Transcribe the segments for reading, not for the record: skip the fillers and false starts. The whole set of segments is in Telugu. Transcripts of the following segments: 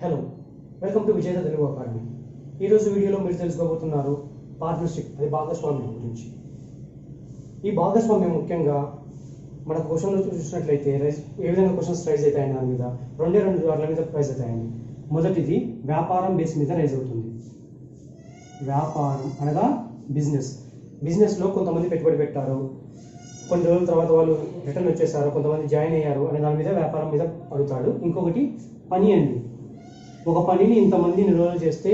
హలో, వెల్కమ్ టు విజేత తెలుగు అకాడమీ. ఈరోజు వీడియోలో మీరు తెలుసుకోబోతున్నారు పార్ట్నర్షిప్, అది భాగస్వామ్యం గురించి. ఈ భాగస్వామ్యం ముఖ్యంగా మన క్వశ్చన్లో చూసినట్లయితే ఏ విధంగా క్వశ్చన్స్ రైజ్ అవుతాయని దాని మీద రెండు వాటి మీద రైజ్ అవుతాయండి. మొదటిది వ్యాపారం బేస్ మీద రైజ్ అవుతుంది. వ్యాపారం అనగా బిజినెస్లో కొంతమంది పెట్టుబడి పెట్టారు, కొన్ని రోజుల తర్వాత వాళ్ళు రిటర్న్ వచ్చేసారు, కొంతమంది జాయిన్ అయ్యారు అనే దాని మీద వ్యాపారం మీద అడుగుతాడు. ఇంకొకటి పని అండి. ఒక పనిని ఇంతమంది ఎన్ని రోజులు చేస్తే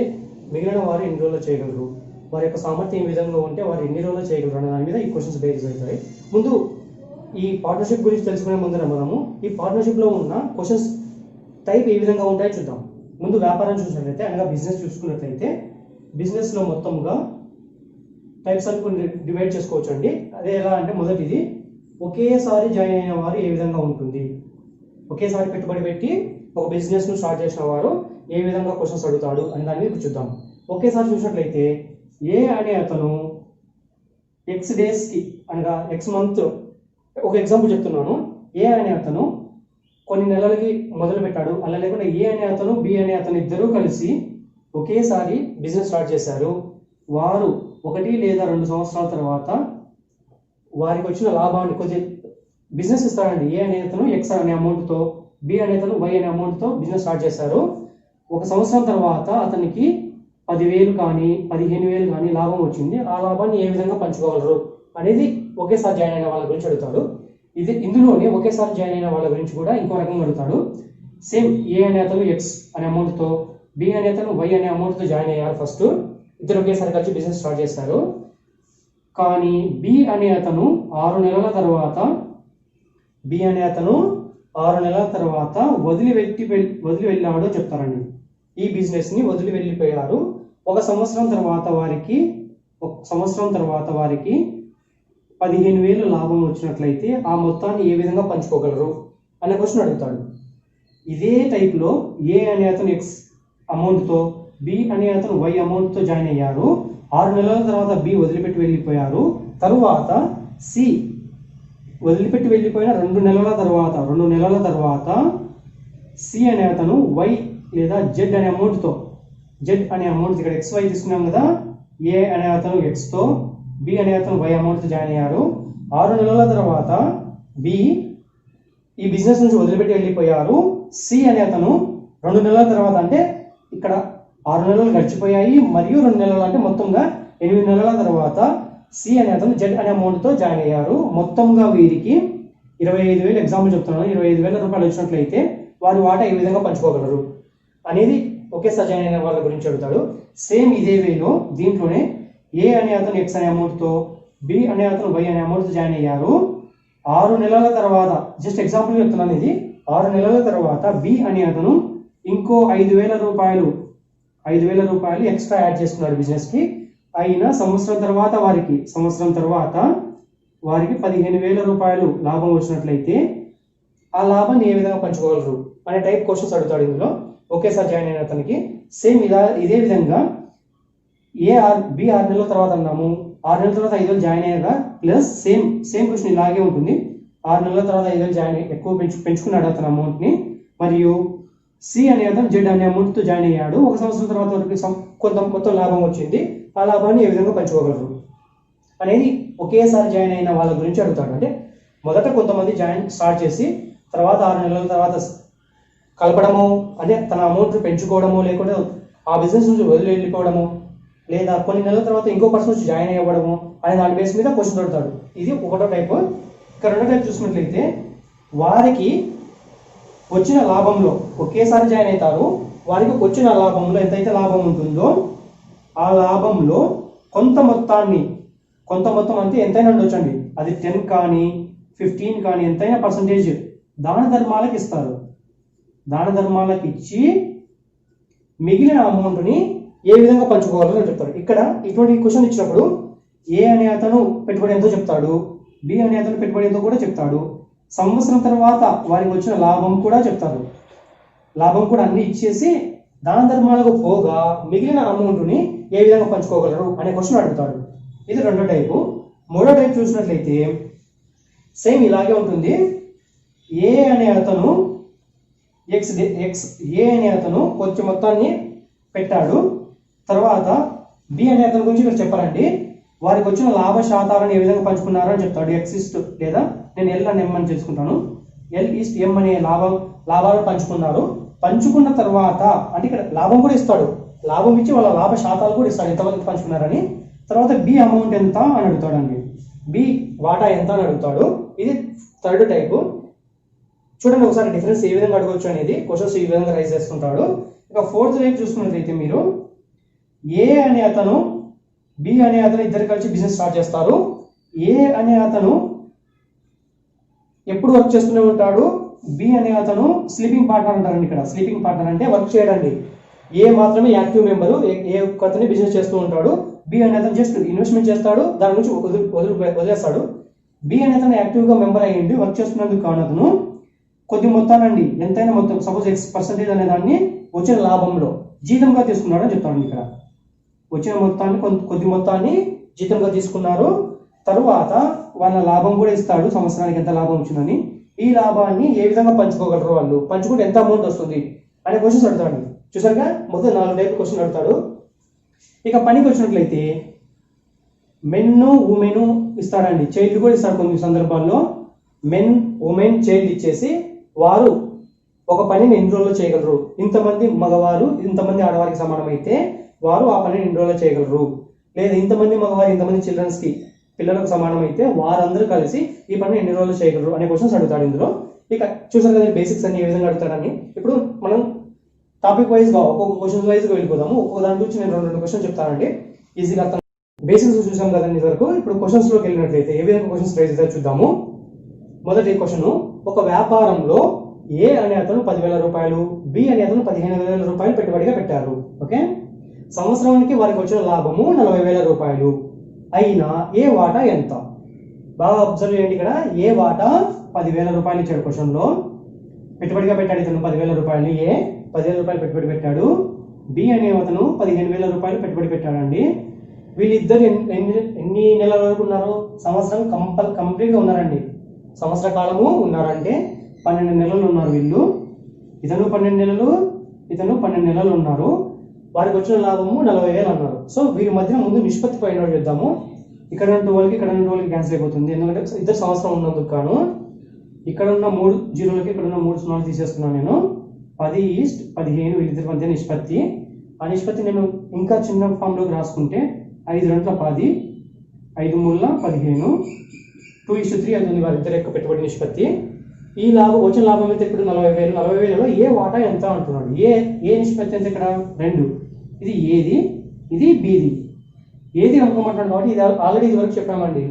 మిగిలిన వారు ఎన్ని రోజులు చేయగలరు, వారి యొక్క సామర్థ్యం ఏ విధంగా ఉంటే వారు ఎన్ని రోజులు చేయగలరు అనే దాని మీద ఈ క్వశ్చన్స్ బేస్ అవుతాయి. ముందు ఈ పార్ట్నర్షిప్ గురించి తెలుసుకునే ముందర మనము ఈ పార్ట్నర్షిప్లో ఉన్న క్వశ్చన్స్ టైప్ ఏ విధంగా ఉంటాయో చూద్దాం. ముందు వ్యాపారం చూసినట్లయితే అనగా బిజినెస్ చూసుకున్నట్లయితే బిజినెస్లో మొత్తంగా టైప్స్ అని కొన్ని డివైడ్ చేసుకోవచ్చు అండి. అదే ఎలా అంటే మొదటిది ఒకేసారి జాయిన్ అయిన వారు ఏ విధంగా ఉంటుంది, ఒకేసారి పెట్టుబడి పెట్టి ఒక బిజినెస్ను స్టార్ట్ చేసిన వారు ఏ విధంగా క్వశ్చన్స్ అడుగుతాడు అని దాని మీద చూద్దాం. ఒకేసారి చూసినట్లయితే ఏ అనే అతను ఎక్స్ డేస్కి అనగా ఎక్స్ మంత్, ఒక ఎగ్జాంపుల్ చెప్తున్నాను. ఏ అనే అతను కొన్ని నెలలకి మొదలు పెట్టాడు, అలా లేకుండా ఏ అనే అతను బి అనే అతను ఇద్దరూ కలిసి ఒకేసారి బిజినెస్ స్టార్ట్ చేశారు. వారు 1 లేదా 2 సంవత్సరాల తర్వాత వారికి వచ్చిన లాభాన్ని కొద్ది బిజినెస్ ఇస్తాడండి. ఏ అనే అతను ఎక్స్ అనే అమౌంట్తో, బి అనే అతను వై అనే అమౌంట్తో బిజినెస్ స్టార్ట్ చేశారు. 1 సంవత్సరం తర్వాత అతనికి 10,000 కానీ 15,000 కానీ లాభం వచ్చింది. ఆ లాభాన్ని ఏ విధంగా పంచుకోగలరు అనేది ఒకేసారి జాయిన్ అయిన వాళ్ళ గురించి అడుగుతాడు. ఇందులోనే ఒకేసారి జాయిన్ అయిన వాళ్ళ గురించి కూడా ఇంకో రకంగా అడుగుతాడు. సేమ్ ఏ అనే అతను ఎక్స్ అనే అమౌంట్తో, బి అనే అతను వై అనే అమౌంట్తో జాయిన్ అయ్యారు. ఫస్ట్ ఇద్దరు ఒకేసారి కలిసి బిజినెస్ స్టార్ట్ చేశారు. కానీ బి అనే అతను 6 నెలల తర్వాత వదిలి వెళ్ళాడో చెప్తారండి. ఈ బిజినెస్ ని వదిలి వెళ్ళిపోయారు. 1 సంవత్సరం తర్వాత వారికి 15,000 లాభం వచ్చినట్లయితే ఆ మొత్తాన్ని ఏ విధంగా పంచుకోగలరు అనే క్వశ్చన్ అడుగుతాడు. ఇదే టైప్లో ఏ అనే అతను ఎక్స్ అమౌంట్తో, బి అనే అతను వై అమౌంట్తో జాయిన్ అయ్యారు. 6 నెలల తర్వాత బి వదిలిపెట్టి వెళ్ళిపోయారు. తరువాత సి వదిలిపెట్టి వెళ్ళిపోయిన 2 నెలల తర్వాత సి అనే అతను వై లేదా జెడ్ అనే అమౌంట్తో, ఇక్కడ ఎక్స్ వై తీసుకున్నాం కదా, ఏ అనే అతను ఎక్స్తో, బి అనే అతను వై అమౌంట్తో జాయిన్ అయ్యారు. 6 నెలల తర్వాత బి ఈ బిజినెస్ నుంచి వదిలిపెట్టి వెళ్ళిపోయారు. సి అనే అతను 2 నెలల తర్వాత, అంటే ఇక్కడ 6 నెలలు గడిచిపోయాయి మరియు 2 నెలలు అంటే మొత్తంగా 8 నెలల తర్వాత సి అనే అతను జెడ్ అనే అమౌంట్తో జాయిన్ అయ్యారు. మొత్తంగా వీరికి 25,000, ఎగ్జాంపుల్ చెప్తున్నాను, 25,000 రూపాయలు వచ్చినట్లయితే వారి వాటా ఏ విధంగా పంచుకోగలరు అనేది ఒకేసారి జాయిన్ అయిన వాళ్ళ గురించి అడుగుతాడు. సేమ్ ఇదే వేలో దీంట్లోనే ఏ అనే అతను ఎక్స్ అనే అమౌంట్తో, బి అనే అతను వై అనే అమౌంట్తో జాయిన్ అయ్యారు. 6 నెలల తర్వాత, జస్ట్ ఎగ్జాంపుల్ చెప్తున్నాను ఇది, 6 నెలల తర్వాత బి అనే అతను ఇంకో 5,000 రూపాయలు ఎక్స్ట్రా యాడ్ చేస్తున్నాడు బిజినెస్కి. అయినా సంవత్సరం తర్వాత వారికి 15,000 రూపాయలు లాభం వచ్చినట్లయితే ఆ లాభాన్ని ఏ విధంగా పంచుకోగలరు అనే టైప్ క్వశ్చన్స్ అడుగుతాడు ఇందులో ఒకేసారి జాయిన్ అయిన అతనికి. సేమ్ ఇదే విధంగా బి 6 నెలల తర్వాత అన్నాము, 6 నెలల తర్వాత 5,000 జాయిన్ అయ్యాక ప్లస్ సేమ్ క్వశ్చన్ ఇలాగే ఉంటుంది. 6 నెలల తర్వాత 5,000 జాయిన్ ఎక్కువ పెంచుకున్నాడు అతను అమౌంట్ని. మరియు సి అనే అతను జెడ్ అనే అమౌంట్తో జాయిన్ అయ్యాడు. 1 సంవత్సరం తర్వాత వరకు మొత్తం లాభం వచ్చింది. ఆ లాభాన్ని ఏ విధంగా పంచుకోగలరు అనేది ఒకేసారి జాయిన్ అయిన వాళ్ళ గురించి అడుగుతాడు. అంటే మొదట కొంతమంది స్టార్ట్ చేసి తర్వాత 6 నెలల తర్వాత కలపడము, అంటే తన అమౌంట్ పెంచుకోవడము, లేకుంటే ఆ బిజినెస్ నుంచి వదిలి వెళ్ళిపోవడము, లేదా కొన్ని నెలల తర్వాత ఇంకో పర్సన్ నుంచి జాయిన్ అవ్వడము అనే దాని బేస్ మీద క్వశ్చన్ అడుగుతాడు. ఇది ఒకటో టైప్. ఇక రెండో టైప్ చూసుకున్నట్లయితే వారికి వచ్చిన లాభంలో, ఒకేసారి జాయిన్ అవుతారు, వారికి వచ్చిన లాభంలో ఎంతైతే లాభం ఉంటుందో ఆ లాభంలో కొంత మొత్తం అంటే ఎంతైనా ఉండొచ్చండి, అది 10 కానీ 15 కానీ ఎంతైనా పర్సంటేజ్ దాన ధర్మాలకు ఇస్తారు. దాన ధర్మాలకు ఇచ్చి మిగిలిన అమౌంట్ని ఏ విధంగా పంచుకోవాలని చెప్తాడు. ఇక్కడ ఇటువంటి క్వశ్చన్ ఇచ్చినప్పుడు ఏ అనే అతను పెట్టుబడి ఎంతో చెప్తాడు, బి అనే అతను పెట్టుబడి ఎంతో కూడా చెప్తాడు. సంవత్సరం తర్వాత వారికి వచ్చిన లాభం కూడా చెప్తారు. లాభం కూడా అన్ని ఇచ్చేసి దాన ధర్మాలకు పోగా మిగిలిన అమౌంట్ని ఏ విధంగా పంచుకోగలరు అనే క్వశ్చన్ అడుగుతాడు. ఇది రెండో టైపు. మూడో టైప్ చూసినట్లయితే సేమ్ ఇలాగే ఉంటుంది. ఏ అనే అతను ఎక్స్ ఏ అనే అతను కొంచెం మొత్తాన్ని పెట్టాడు. తర్వాత బి అనే అతని గురించి ఇక్కడ చెప్పారండి. వారికి వచ్చిన లాభ శాతాలను ఏ విధంగా పంచుకున్నారో అని చెప్తాడు. ఎక్స్ ఇస్ట్ లేదా నేను ఎల్ అని ఎం అని తెలుసుకుంటాను. ఎల్ ఈస్ట్ ఎం అనే లాభాలను పంచుకున్నారు. పంచుకున్న తర్వాత అంటే ఇక్కడ లాభం కూడా ఇస్తాడు. లాభం ఇచ్చి వాళ్ళ లాభ శాతాలు కూడా ఇస్తాడు ఎంతమందికి పంచుకున్నారని. తర్వాత బి అమౌంట్ ఎంత అని అడుగుతాడండి. బి వాటా ఎంత అని అడుగుతాడు. ఇది థర్డ్ టైపు. చూడండి ఒకసారి డిఫరెన్స్ ఏ విధంగా అడగవచ్చు అనేది క్వశ్చన్స్ ఈ విధంగా రైజ్ చేసుకుంటాడు. ఇక ఫోర్త్ టైప్ చూసుకున్నట్లయితే మీరు ఏ అనే అతను బి అనే అతను ఇద్దరు కలిసి బిజినెస్ స్టార్ట్ చేస్తారు. ఏ అనే అతను ఎప్పుడు వర్క్ చేస్తూనే ఉంటాడు. బి అనే అతను స్లీపింగ్ పార్ట్నర్ అంటారండి. ఇక్కడ స్లీపింగ్ పార్ట్నర్ అంటే వర్క్ చేయడండి. ఏ మాత్రమే యాక్టివ్ మెంబరు. ఏ అతని బిజినెస్ చేస్తూ ఉంటాడు. బి అనే అతను జస్ట్ ఇన్వెస్ట్మెంట్ చేస్తాడు, దాని నుంచి వదిలేస్తాడు. బి అనే అతను యాక్టివ్గా మెంబర్ అయ్యింది వర్క్ చేస్తున్నందుకు కాను అతను కొద్ది మొత్తానండి ఎంతైనా మొత్తం సపోజ్ X% అనే దాన్ని వచ్చిన లాభంలో జీతంగా తీసుకున్నాడు అని చెప్తాడు. ఇక్కడ వచ్చిన మొత్తాన్ని కొద్ది మొత్తాన్ని జీతంగా తీసుకున్నారు. తరువాత వాళ్ళ లాభం కూడా ఇస్తాడు, సంవత్సరానికి ఎంత లాభం వచ్చిందని. ఈ లాభాన్ని ఏ విధంగా పంచుకోగలరు, వాళ్ళు పంచుకుంటే ఎంత అమౌంట్ వస్తుంది అనే క్వశ్చన్స్ అడుగుతాడు. చూసారుగా మొత్తం 4 టైప్ క్వశ్చన్ అడుగుతాడు. ఇక పనికి వచ్చినట్లయితే మెన్ ఉమెన్ ఇస్తాడండి, చైల్డ్ కూడా ఇస్తాడు. కొన్ని సందర్భాల్లో మెన్ ఉమెన్ చైల్డ్ ఇచ్చేసి వారు ఒక పనిని ఎన్ని రోజుల్లో చేయగలరు, ఇంతమంది మగవారు ఇంతమంది ఆడవారికి సమానమైతే వారు ఆ పనిని ఎన్ని రోజుల్లో చేయగలరు, లేదా ఇంతమంది మగవారు ఇంతమంది చిల్డ్రన్స్కి పిల్లలకు సమానమైతే వారందరూ కలిసి ఈ పనిని ఎన్ని రోజులు చేయగలరు అనే క్వశ్చన్స్ అడుగుతాడు ఇందులో. ఇక చూసారు కదా బేసిక్స్ అన్ని ఏ విధంగా అడుగుతాడని. ఇప్పుడు మనం టాపిక్ వైజ్గా ఒక్కొక్క క్వశ్చన్ వైజ్గా వెళ్ళిపోదాము. ఒక్కొక్క దాని గురించి నేను 2 క్వశ్చన్ చెప్తానండి, ఈజీగా అర్థం. బేసిక్స్ చూసాం కదండి వరకు. ఇప్పుడు క్వశ్చన్స్లోకి వెళ్ళినట్లయితే ఏ విధంగా క్వశ్చన్స్ రైజ్ అవుతాయో చూద్దాము. మొదటి క్వశ్చన్, ఒక వ్యాపారంలో ఏ అనే అతను 10,000 రూపాయలు, బి అనే అతను 15,000 రూపాయలు పెట్టుబడిగా పెట్టారు. ఓకే, సంవత్సరానికి వారికి వచ్చిన లాభము 40,000 రూపాయలు. అయినా ఏ వాటా ఎంత? బాగా అబ్జర్వ్ చేయండి. ఇక్కడ ఏ వాటా 10,000 రూపాయలు ఇచ్చాడు క్వశ్చన్లో. పెట్టుబడిగా పెట్టాడు ఇతను 10,000 రూపాయలు. ఏ 10,000 రూపాయలు పెట్టుబడి పెట్టాడు. బి అనే అతను 15,000 రూపాయలు పెట్టుబడి పెట్టాడండి. వీళ్ళిద్దరు ఎన్ని నెలల వరకు ఉన్నారు? సంవత్సరం కంప్లీట్గా ఉన్నారండి. సంవత్సర కాలము ఉన్నారంటే 12 నెలలు ఉన్నారు వీళ్ళు. ఇతను 12 నెలలు, ఇతను 12 నెలలు ఉన్నారు. వారికి వచ్చిన లాభము 40,000 అన్నారు. సో వీరి మధ్యన ముందు నిష్పత్తి పైన చూద్దాము. ఇక్కడ ఉన్న 12కి ఇక్కడ ఉన్న 12కి క్యాన్సిల్ అయిపోతుంది, ఎందుకంటే ఇద్దరు సంవత్సరం ఉన్నందుకు కాను. ఇక్కడ ఉన్న 3 జీరోలకి ఇక్కడ ఉన్న 3 సున్నాలు తీసేస్తున్నాను నేను. 10:15 వీళ్ళిద్దరి మధ్య నిష్పత్తి. ఆ నిష్పత్తి నేను ఇంకా చిన్న ఫామ్లోకి రాసుకుంటే 5 2 10, 5 3 15, 2:3 అవుతుంది వారిద్దరి యొక్క పెట్టుబడి నిష్పత్తి. ఈ వచ్చిన లాభం అయితే ఇప్పుడు 40,000. 40,000లో ఏ వాటా ఎంత అంటున్నాడు. ఏ నిష్పత్తి అంటే ఇక్కడ 2. ఇది ఏది, ఇది బీది. ఏది అనుకోమంటున్నాడు కాబట్టి ఇది ఆల్రెడీ ఇది వరకు చెప్పామండి.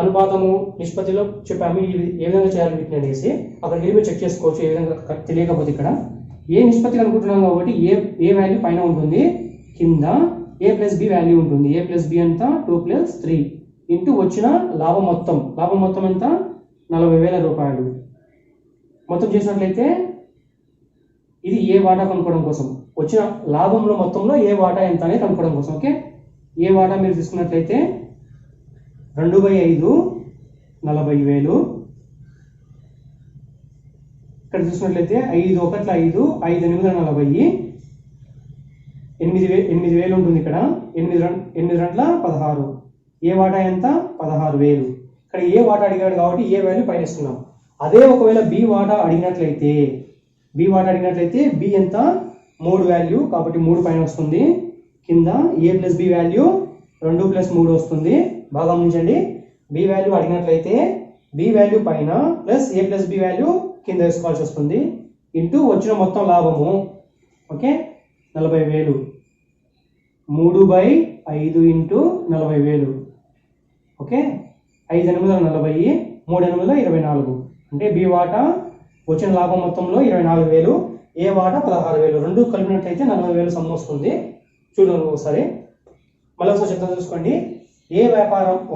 అనుపాతము నిష్పత్తిలో చెప్పాము ఏ విధంగా చేయాలి వీటిని అనేసి. అక్కడికి వెళ్ళి చెక్ చేసుకోవచ్చు ఏ విధంగా తెలియకపోతే. ఇక్కడ ఏ నిష్పత్తి అనుకుంటున్నాం కాబట్టి ఏ వాల్యూ పైన ఉంటుంది, కింద A+B వాల్యూ ఉంటుంది. A+B అంతా 2+3 ఇంటూ వచ్చిన లాభం మొత్తం. లాభం మొత్తం ఎంత? 40,000 రూపాయలు. మొత్తం చేసినట్లయితే ఇది ఏ వాటా కనుక్కోవడం కోసం, వచ్చిన లాభంలో మొత్తంలో ఏ వాటా ఎంత అనేది కనుక్కోవడం కోసం. ఓకే, ఏ వాటా మీరు తీసుకున్నట్లయితే 2/5 40,000. ఇక్కడ చూసినట్లయితే 5 1 5, 5 8 40, 8,000 ఉంటుంది. ఇక్కడ 8 2 16. ఏ వాటా ఎంత? 16,000. ఇక్కడ ఏ వాటా అడిగాడు కాబట్టి ఏ వాల్యూ పైన ఇస్తున్నాం. అదే ఒకవేళ బి వాటా అడిగినట్లయితే బి ఎంత? 3 వాల్యూ కాబట్టి 3 పైన వస్తుంది. కింద A+B వాల్యూ 2+3 వస్తుంది. బాగా గమనించండి. బి వాల్యూ అడిగినట్లయితే బి వాల్యూ పైన ప్లస్ A+B వాల్యూ కింద వేసుకోవాల్సి వస్తుంది. ఇంటూ వచ్చిన మొత్తం లాభము. ఓకే, 40,000. 3/5 ఇంటూ 40,000. ఓకే, 5 8 40, 3 8 24. అంటే బి వాటా వచ్చిన లాభం మొత్తంలో 24,000, ఏ వాటా 16,000. రెండు కలిపినట్లయితే 40,000 సొమ్ము వస్తుంది. చూడండి ఒకసారి, మళ్ళీ ఒకసారి చెప్తాను చూసుకోండి.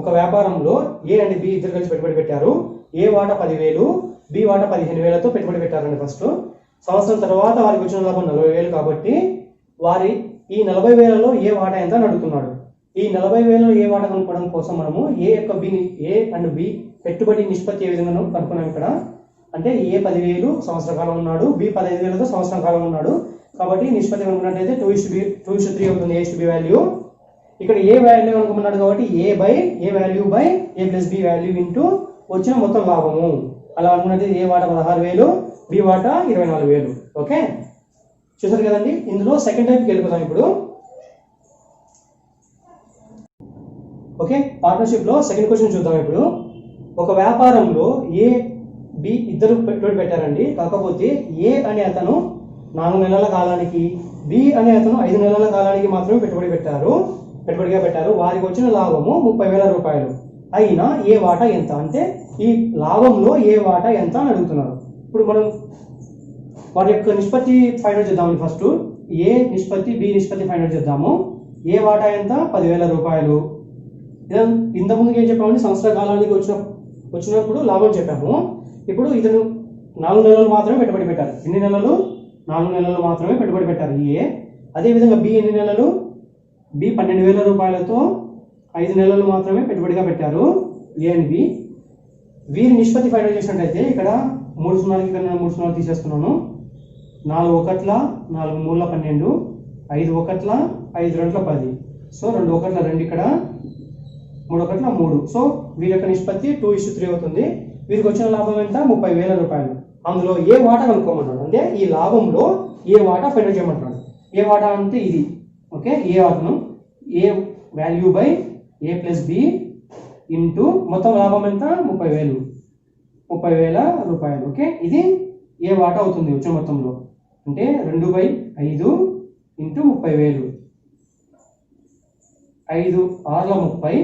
ఒక వ్యాపారంలో ఏ అండ్ బి ఇద్దరు కలిసి పెట్టుబడి పెట్టారు. ఏ వాటా 10,000, బి వాటా 15,000తో పెట్టుబడి పెట్టారండి ఫస్ట్. సంవత్సరం తర్వాత వారికి వచ్చిన లాభం 40,000 కాబట్టి ఈ 40,000లో ఏ వాటా ఎంత అని అడుగుతున్నాడు. ఈ 40,000లో ఏ వాటా కనుక్కోవడం కోసం మనము ఏ అండ్ బి పెట్టుబడి నిష్పత్తి ఏ విధంగా కనుక్కున్నాం ఇక్కడ. అంటే ఏ 10,000 సంవత్సర కాలం ఉన్నాడు, బి 15,000తో సంవత్సరం కాలం ఉన్నాడు. కాబట్టి నిష్పత్తి కనుక్కున్నట్టయితే 2:3 అవుతుంది A:B వాల్యూ. ఇక్కడ ఏ వాల్యూ అనుకున్నాడు కాబట్టి A value by A plus B value into వచ్చిన మొత్తం లాభము. అలా అనుకున్నది ఏ వాటా 16,000, బి వాటా 24,000. ఓకే, చూసారు కదండి. ఇందులో సెకండ్ టైప్కి వెళ్ళిపోతాం ఇప్పుడు. ఓకే, పార్ట్నర్షిప్ లో సెకండ్ క్వశ్చన్ చూద్దాం ఇప్పుడు. ఒక వ్యాపారంలో ఏ బి ఇద్దరు పెట్టుబడి పెట్టారండి. కాకపోతే ఏ అనే అతను 4 నెలల కాలానికి, బి అనే అతను 5 నెలల కాలానికి మాత్రమే పెట్టుబడిగా పెట్టారు. వారికి వచ్చిన లాభము 30,000 రూపాయలు. అయినా ఏ వాటా ఎంత, అంటే ఈ లాభంలో ఏ వాటా ఎంత అని అడుగుతున్నారు. ఇప్పుడు మనం వాటి యొక్క నిష్పత్తి ఫైండ్ అవుట్ చేద్దామండి. ఫస్ట్ ఏ నిష్పత్తి బి నిష్పత్తి ఫైండ్ అవుట్ చేద్దాము. ఏ వాటా ఎంత 10,000 రూపాయలు. ఇంతకుముందుకు ఏం చెప్పామండి, సంవత్సర కాలానికి వచ్చినప్పుడు లాభం చెప్పాము. ఇప్పుడు ఇతను 4 నెలలు మాత్రమే పెట్టుబడి పెట్టారు. ఎన్ని నెలలు? 4 నెలలు మాత్రమే పెట్టుబడి పెట్టారు ఏ. అదేవిధంగా బి ఎన్ని నెలలు? బి 12,000 రూపాయలతో 5 నెలలు మాత్రమే పెట్టుబడిగా పెట్టారు ఏ అండ్ బి. వీరి నిష్పత్తి ఫైండ్ అవుట్ చేసినట్లయితే ఇక్కడ 3 సున్నాలకి ఇక్కడ 3 సున్నాలు తీసేస్తున్నాను. 4 ఒకట్ల 4 మూల 12, 5 ఒకట్ల 5 రెంట్ల 10. సో 2 ఒకట్ల 2, ఇక్కడ 3 ఒకట్ల 3. సో వీరి యొక్క నిష్పత్తి 2:3 అవుతుంది. వీరికి వచ్చిన లాభం ఎంత? 30,000 రూపాయలు. అందులో ఏ వాటా కనుక్కోమంటాడు, అంటే ఈ లాభంలో ఏ వాటా ఫైండ్ అవుట్ చేయమంటాడు. ఏ వాటా అంటే ఇది. ఓకే, ఏ వాటాను A value by A plus B into మొత్తం లాభం ఎంత? 30,000 రూపాయలు. ఓకే, ఇది ఏ వాటా అవుతుంది వచ్చిన మొత్తంలో. అంటే 2/5 ఇంటూ 30,000. 5 6ల 30,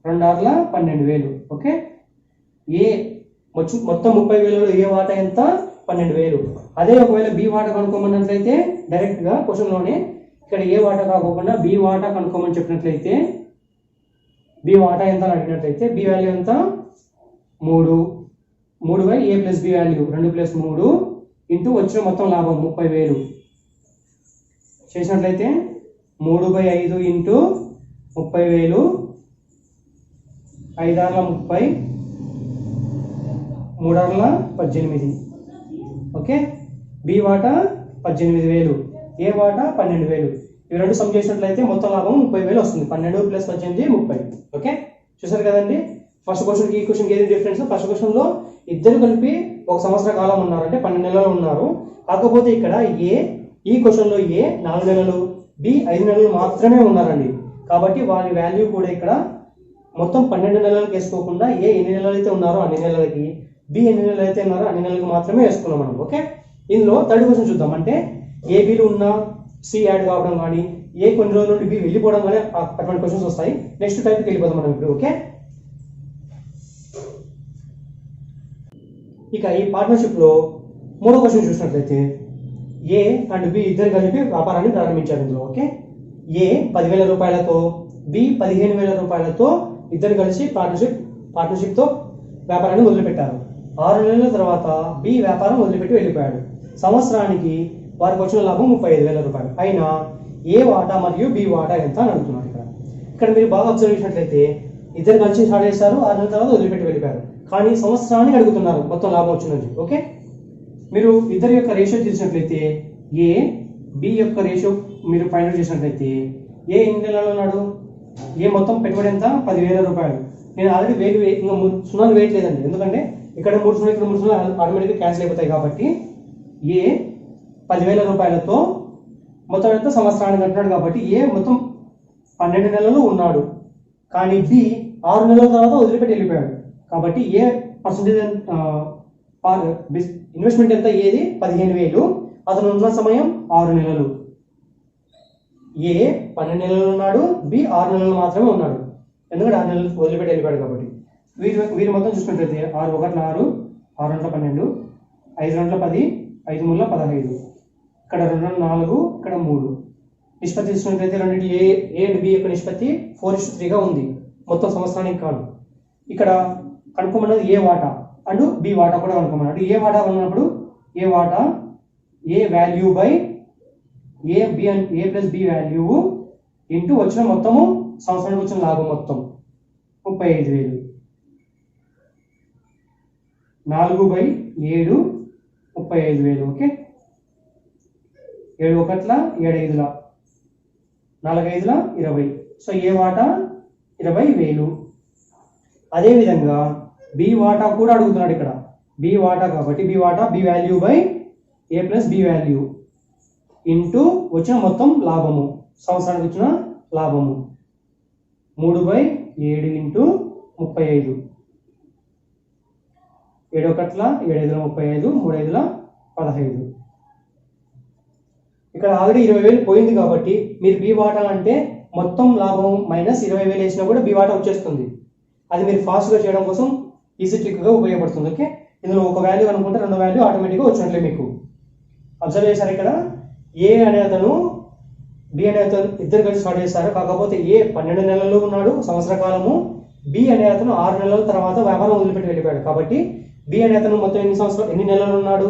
2 6ల 12,000. ఓకే, ఏ మొత్తం 30,000లో ఏ వాటా ఎంత? 12,000. అదే ఒకవేళ బి వాటా కనుక్కోమన్నట్లయితే డైరెక్ట్ గా క్వశ్చన్ లోనే ఇక్కడ ఏ వాటా కాకుండా బి వాటా కనుక్కోమని చెప్పినట్లయితే, బి వాటా ఎంత అని అడిగినట్లయితే బి వాల్యూ ఎంత? 3 ఏ ప్లస్ బి వాల్యూ 2 + 3 ఇంటూ వచ్చిన మొత్తం లాభం 30,000 చేసినట్లయితే 3/5 ఇంటూ 30,000, 5 6ల 30, 3 6ల 18. ఓకే, బి వాటా 18,000, ఏ వాటా 12,000. ఇవి రెండు సమ్ చేసినట్లయితే మొత్తం లాభం 30,000 వస్తుంది. 12 + 18 30. ఓకే, చూసారు కదండి. ఫస్ట్ క్వశ్చన్కి ఈ క్వశ్చన్కి ఏది డిఫరెన్స్? ఫస్ట్ క్వశ్చన్లో ఇద్దరు కలిపి ఒక సంవత్సర కాలం ఉన్నారు, అంటే 12 నెలలు ఉన్నారు. కాకపోతే ఇక్కడ ఈ క్వశ్చన్లో ఏ 4 నెలలు, బి 5 నెలలు మాత్రమే ఉన్నారండి. కాబట్టి వారి వాల్యూ కూడా ఇక్కడ మొత్తం 12 నెలలకు వేసుకోకుండా ఏ ఎన్ని నెలలు అయితే ఉన్నారో అన్ని నెలలకి, బి ఎన్ని నెలలు అయితే ఉన్నారో అన్ని నెలలకు మాత్రమే వేసుకున్నాం మనం. ఓకే, ఇందులో థర్డ్ క్వశ్చన్ చూద్దాం. అంటే ఏ బిలు ఉన్న సి యాడ్ కావడం కానీ, ఏ కొన్ని రోజుల నుండి బి వెళ్ళిపోవడం కానీ అటువంటి క్వశ్చన్స్ వస్తాయి. నెక్స్ట్ టైప్కి వెళ్ళిపోతాం మనం ఇప్పుడు. ఓకే, ఇక ఈ పార్ట్నర్షిప్ లో మూడో క్వశ్చన్ చూసినట్లయితే ఏ అండ్ బి ఇద్దరు కలిపి వ్యాపారాన్ని ప్రారంభించారు ఇందులో. ఓకే, ఏ 10,000 రూపాయలతో, బి 15,000 రూపాయలతో ఇద్దరు కలిసి పార్ట్నర్షిప్ తో వ్యాపారాన్ని మొదలుపెట్టారు. 6 నెలల తర్వాత బి వ్యాపారం వదిలిపెట్టి వెళ్ళిపోయాడు. సంవత్సరానికి వారికి వచ్చిన లాభం 35,000 రూపాయలు. అయినా ఏ వాటా మరియు బి వాటా ఎంత అని అడుగుతున్నారు. ఇక్కడ మీరు బాగా అబ్జర్వ్ చేసినట్లయితే ఇద్దరు కలిసి స్టార్ట్ చేశారు, 6 నెలల తర్వాత వదిలిపెట్టి వెళ్ళిపోయారు. కానీ సంవత్సరానికి అడుగుతున్నారు మొత్తం లాభం వచ్చిందని. ఓకే, మీరు ఇద్దరి యొక్క రేషియో తీసినట్లయితే ఏ బి యొక్క రేషియో మీరు ఫైండ్ అవుట్ చేసినట్లయితే ఏ ఎన్ని నెలలు ఉన్నాడు? ఏ మొత్తం పెట్టుబడి ఎంత? 10,000 రూపాయలు. నేను ఆల్రెడీ ఇంకా సున్నాలు వెయిట్ లేదండి, ఎందుకంటే ఇక్కడ 3 సున్నాలు ఇక్కడ 3 సున్నాలు ఆటోమేటిక్గా క్యాన్సిల్ అయిపోతాయి. కాబట్టి ఏ 10,000 రూపాయలతో మొత్తం ఎంత? సంవత్సరానికి అంటున్నాడు. కాబట్టి ఏ మొత్తం 12 నెలలు ఉన్నాడు. కానీ బి 6 నెలల తర్వాత వదిలిపెట్టి వెళ్ళిపోయాడు. కాబట్టి ఏ పర్సెంటేజ్ ఇన్వెస్ట్మెంట్ ఎంత? ఏది 15,000. అతను ఉన్న సమయం 6 నెలలు. ఏ 12 నెలలు ఉన్నాడు, బి 6 నెలలు మాత్రమే ఉన్నాడు. ఎందుకంటే 6 నెలలు వదిలిపెట్టి వెళ్ళిపోయాడు. కాబట్టి వీరు మొత్తం చూసుకున్నట్లయితే 6 ఒకట్ల 6, 6 రెంట్ల 12, 5 రెంట్ల 10, 5 మూల 15, ఇక్కడ 2 4, ఇక్కడ 3. నిష్పత్తి చూసుకున్నట్లయితే రెండింటి ఏ అండ్ బి యొక్క నిష్పత్తి 4:3గా ఉంది మొత్తం సంవత్సరానికి కాదు. ఇక్కడ కనుక్కోమన్నది ఏ వాటా అండ్ బి వాటా కూడా కనుక్కోమన్నాడు. ఏ వాటా ఉన్నప్పుడు ఏ వాటా A value by A plus B value into వచ్చిన మొత్తము సంవత్సరానికి వచ్చిన లాభం మొత్తం 35,000. 4/4 7 35,000. ఓకే, 7 1 7 5 4 5 20. సో ఏ వాటా 20,000. అదేవిధంగా బి వాటా కూడా అడుగుతున్నాడు ఇక్కడ. బి వాటా కాబట్టి బి వాటా B value by A plus B value into వచ్చిన మొత్తం లాభము, సంవత్సరానికి వచ్చిన లాభము 3/7 ఇంటూ 35. 7 1 7 5 35, 3 5 15. ఇక్కడ ఆల్రెడీ 20,000 పోయింది కాబట్టి మీరు బి వాటా అంటే మొత్తం లాభం మైనస్ 20,000 వేసినా కూడా బి వాటా వచ్చేస్తుంది. అది మీరు ఫాస్ట్గా చేయడం కోసం ఈజీ ట్రిక్గా ఉపయోగపడుతుంది. ఓకే, ఇందులో ఒక వాల్యూ అనుకుంటే రెండో వాల్యూ ఆటోమేటిక్గా వచ్చినట్లే మీకు. అబ్జర్వ్ చేశారు ఇక్కడ ఏ అనే అతను బి అనే అతను ఇద్దరు కలిసి స్టార్ట్ చేశారు. కాకపోతే ఏ 12 నెలల్లో ఉన్నాడు సంవత్సర కాలము, బి అనే అతను 6 నెలల తర్వాత వ్యాపారం వదిలిపెట్టి వెళ్ళిపోయాడు. కాబట్టి బి అనే అతను మొత్తం ఎన్ని నెలలు ఉన్నాడు?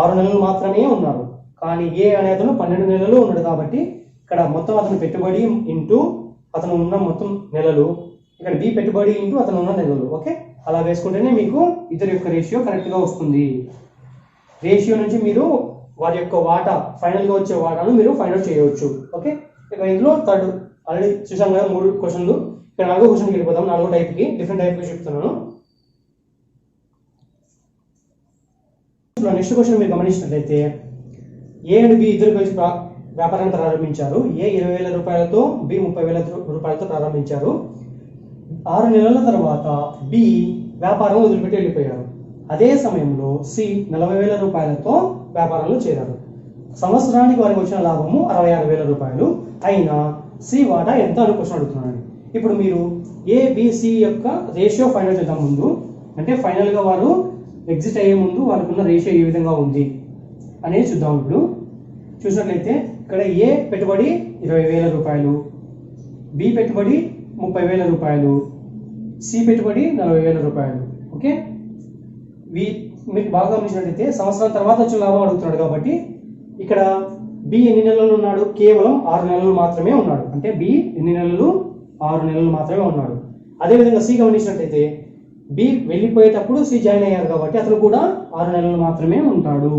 6 నెలలు మాత్రమే ఉన్నాడు. కానీ ఏ అనే అతను 12 నెలలు ఉన్నాడు. కాబట్టి ఇక్కడ మొత్తం అతను పెట్టుబడి ఇంటూ అతను ఉన్న మొత్తం నెలలు, ఇక్కడ బి పెట్టుబడి ఇంటూ అతను ఉన్న నెలలు. ఓకే, అలా వేసుకుంటేనే మీకు ఇద్దరి యొక్క రేషియో కరెక్ట్గా వస్తుంది. రేషియో నుంచి మీరు వారి యొక్క వాటా ఫైనల్గా వచ్చే వాటాను మీరు ఫైండ్ అవుట్ చేయవచ్చు. ఓకే, ఇక ఇందులో థర్డ్ ఆల్రెడీ చూసాం కదా 3 క్వశ్చన్లు. ఇక్కడ 4వ క్వశ్చన్కి వెళ్ళిపోతాం. 4వ టైప్కి డిఫరెంట్ టైప్కి చెప్తున్నాను. నెక్స్ట్ క్వశ్చన్ మీరు గమనించినట్లయితే ఏ అండ్ బి ఇద్దరు కలిసి వ్యాపారాన్ని ప్రారంభించారు. ఏ 20,000 రూపాయలతో, బి 30,000 రూపాయలతో ప్రారంభించారు. 6 నెలల తర్వాత బి వ్యాపారం వదిలిపెట్టి వెళ్ళిపోయారు. అదే సమయంలో సి 40,000 రూపాయలతో వ్యాపారంలో చేరారు. సంవత్సరానికి వారికి వచ్చిన లాభము 66,000 రూపాయలు. అయినా సి వాటా ఎంత అని క్వశ్చన్ అడుగుతున్నాను. ఇప్పుడు మీరు ఏబిసి యొక్క రేషియో ఫైనల్ చేద్దాం ముందు. అంటే ఫైనల్గా వారు ఎగ్జిట్ అయ్యే ముందు వాళ్ళకు ఉన్న రేషియో ఏ విధంగా ఉంది అనేది చూద్దాం. ఇప్పుడు చూసినట్లయితే ఇక్కడ ఏ పెట్టుబడి 20,000 రూపాయలు, బి పెట్టుబడి 30,000 రూపాయలు, సి పెట్టుబడి 40,000 రూపాయలు. ఓకే, మీకు బాగా గమనించినట్లయితే సంవత్సరం తర్వాత వచ్చిన లాభం అడుగుతున్నాడు. కాబట్టి ఇక్కడ బి ఎన్ని నెలలు ఉన్నాడు? కేవలం 6 నెలలు మాత్రమే ఉన్నాడు. అంటే బి ఎన్ని నెలలు? 6 నెలలు మాత్రమే ఉన్నాడు. అదేవిధంగా సి గమనించినట్లయితే బి వెళ్ళిపోయేటప్పుడు సి జాయిన్ అయ్యారు కాబట్టి అతను కూడా 6 నెలలు మాత్రమే ఉంటాడు.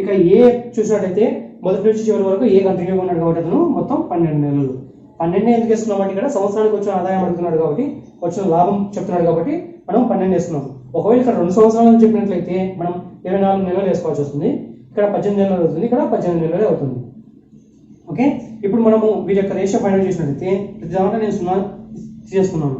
ఇక ఏ చూసినట్లయితే మొదటి నుంచి చివరి వరకు ఏ కంటిన్యూగా ఉన్నాడు కాబట్టి అతను మొత్తం 12 నెలలు. 12 ఎందుకు వేసుకున్నాం? ఇక్కడ సంవత్సరానికి వచ్చిన ఆదాయం అడుగుతున్నాడు కాబట్టి, వచ్చిన లాభం చెప్తున్నాడు కాబట్టి మనం 12 వేసుకున్నాం. ఒకవేళ ఇక్కడ 2 సంవత్సరాలు చెప్పినట్లయితే మనం 24 నెలలు వేసుకోవాల్సి వస్తుంది. ఇక్కడ 18 నెలలు అవుతుంది, ఇక్కడ 18 నెలలు అవుతుంది. ఓకే, ఇప్పుడు మనము వీరి యొక్క రేషియో ఫైండ్ అవుట్ చేసినట్లయితే ప్రతి దాంట్లో నేను 0 తీసుకున్నాను,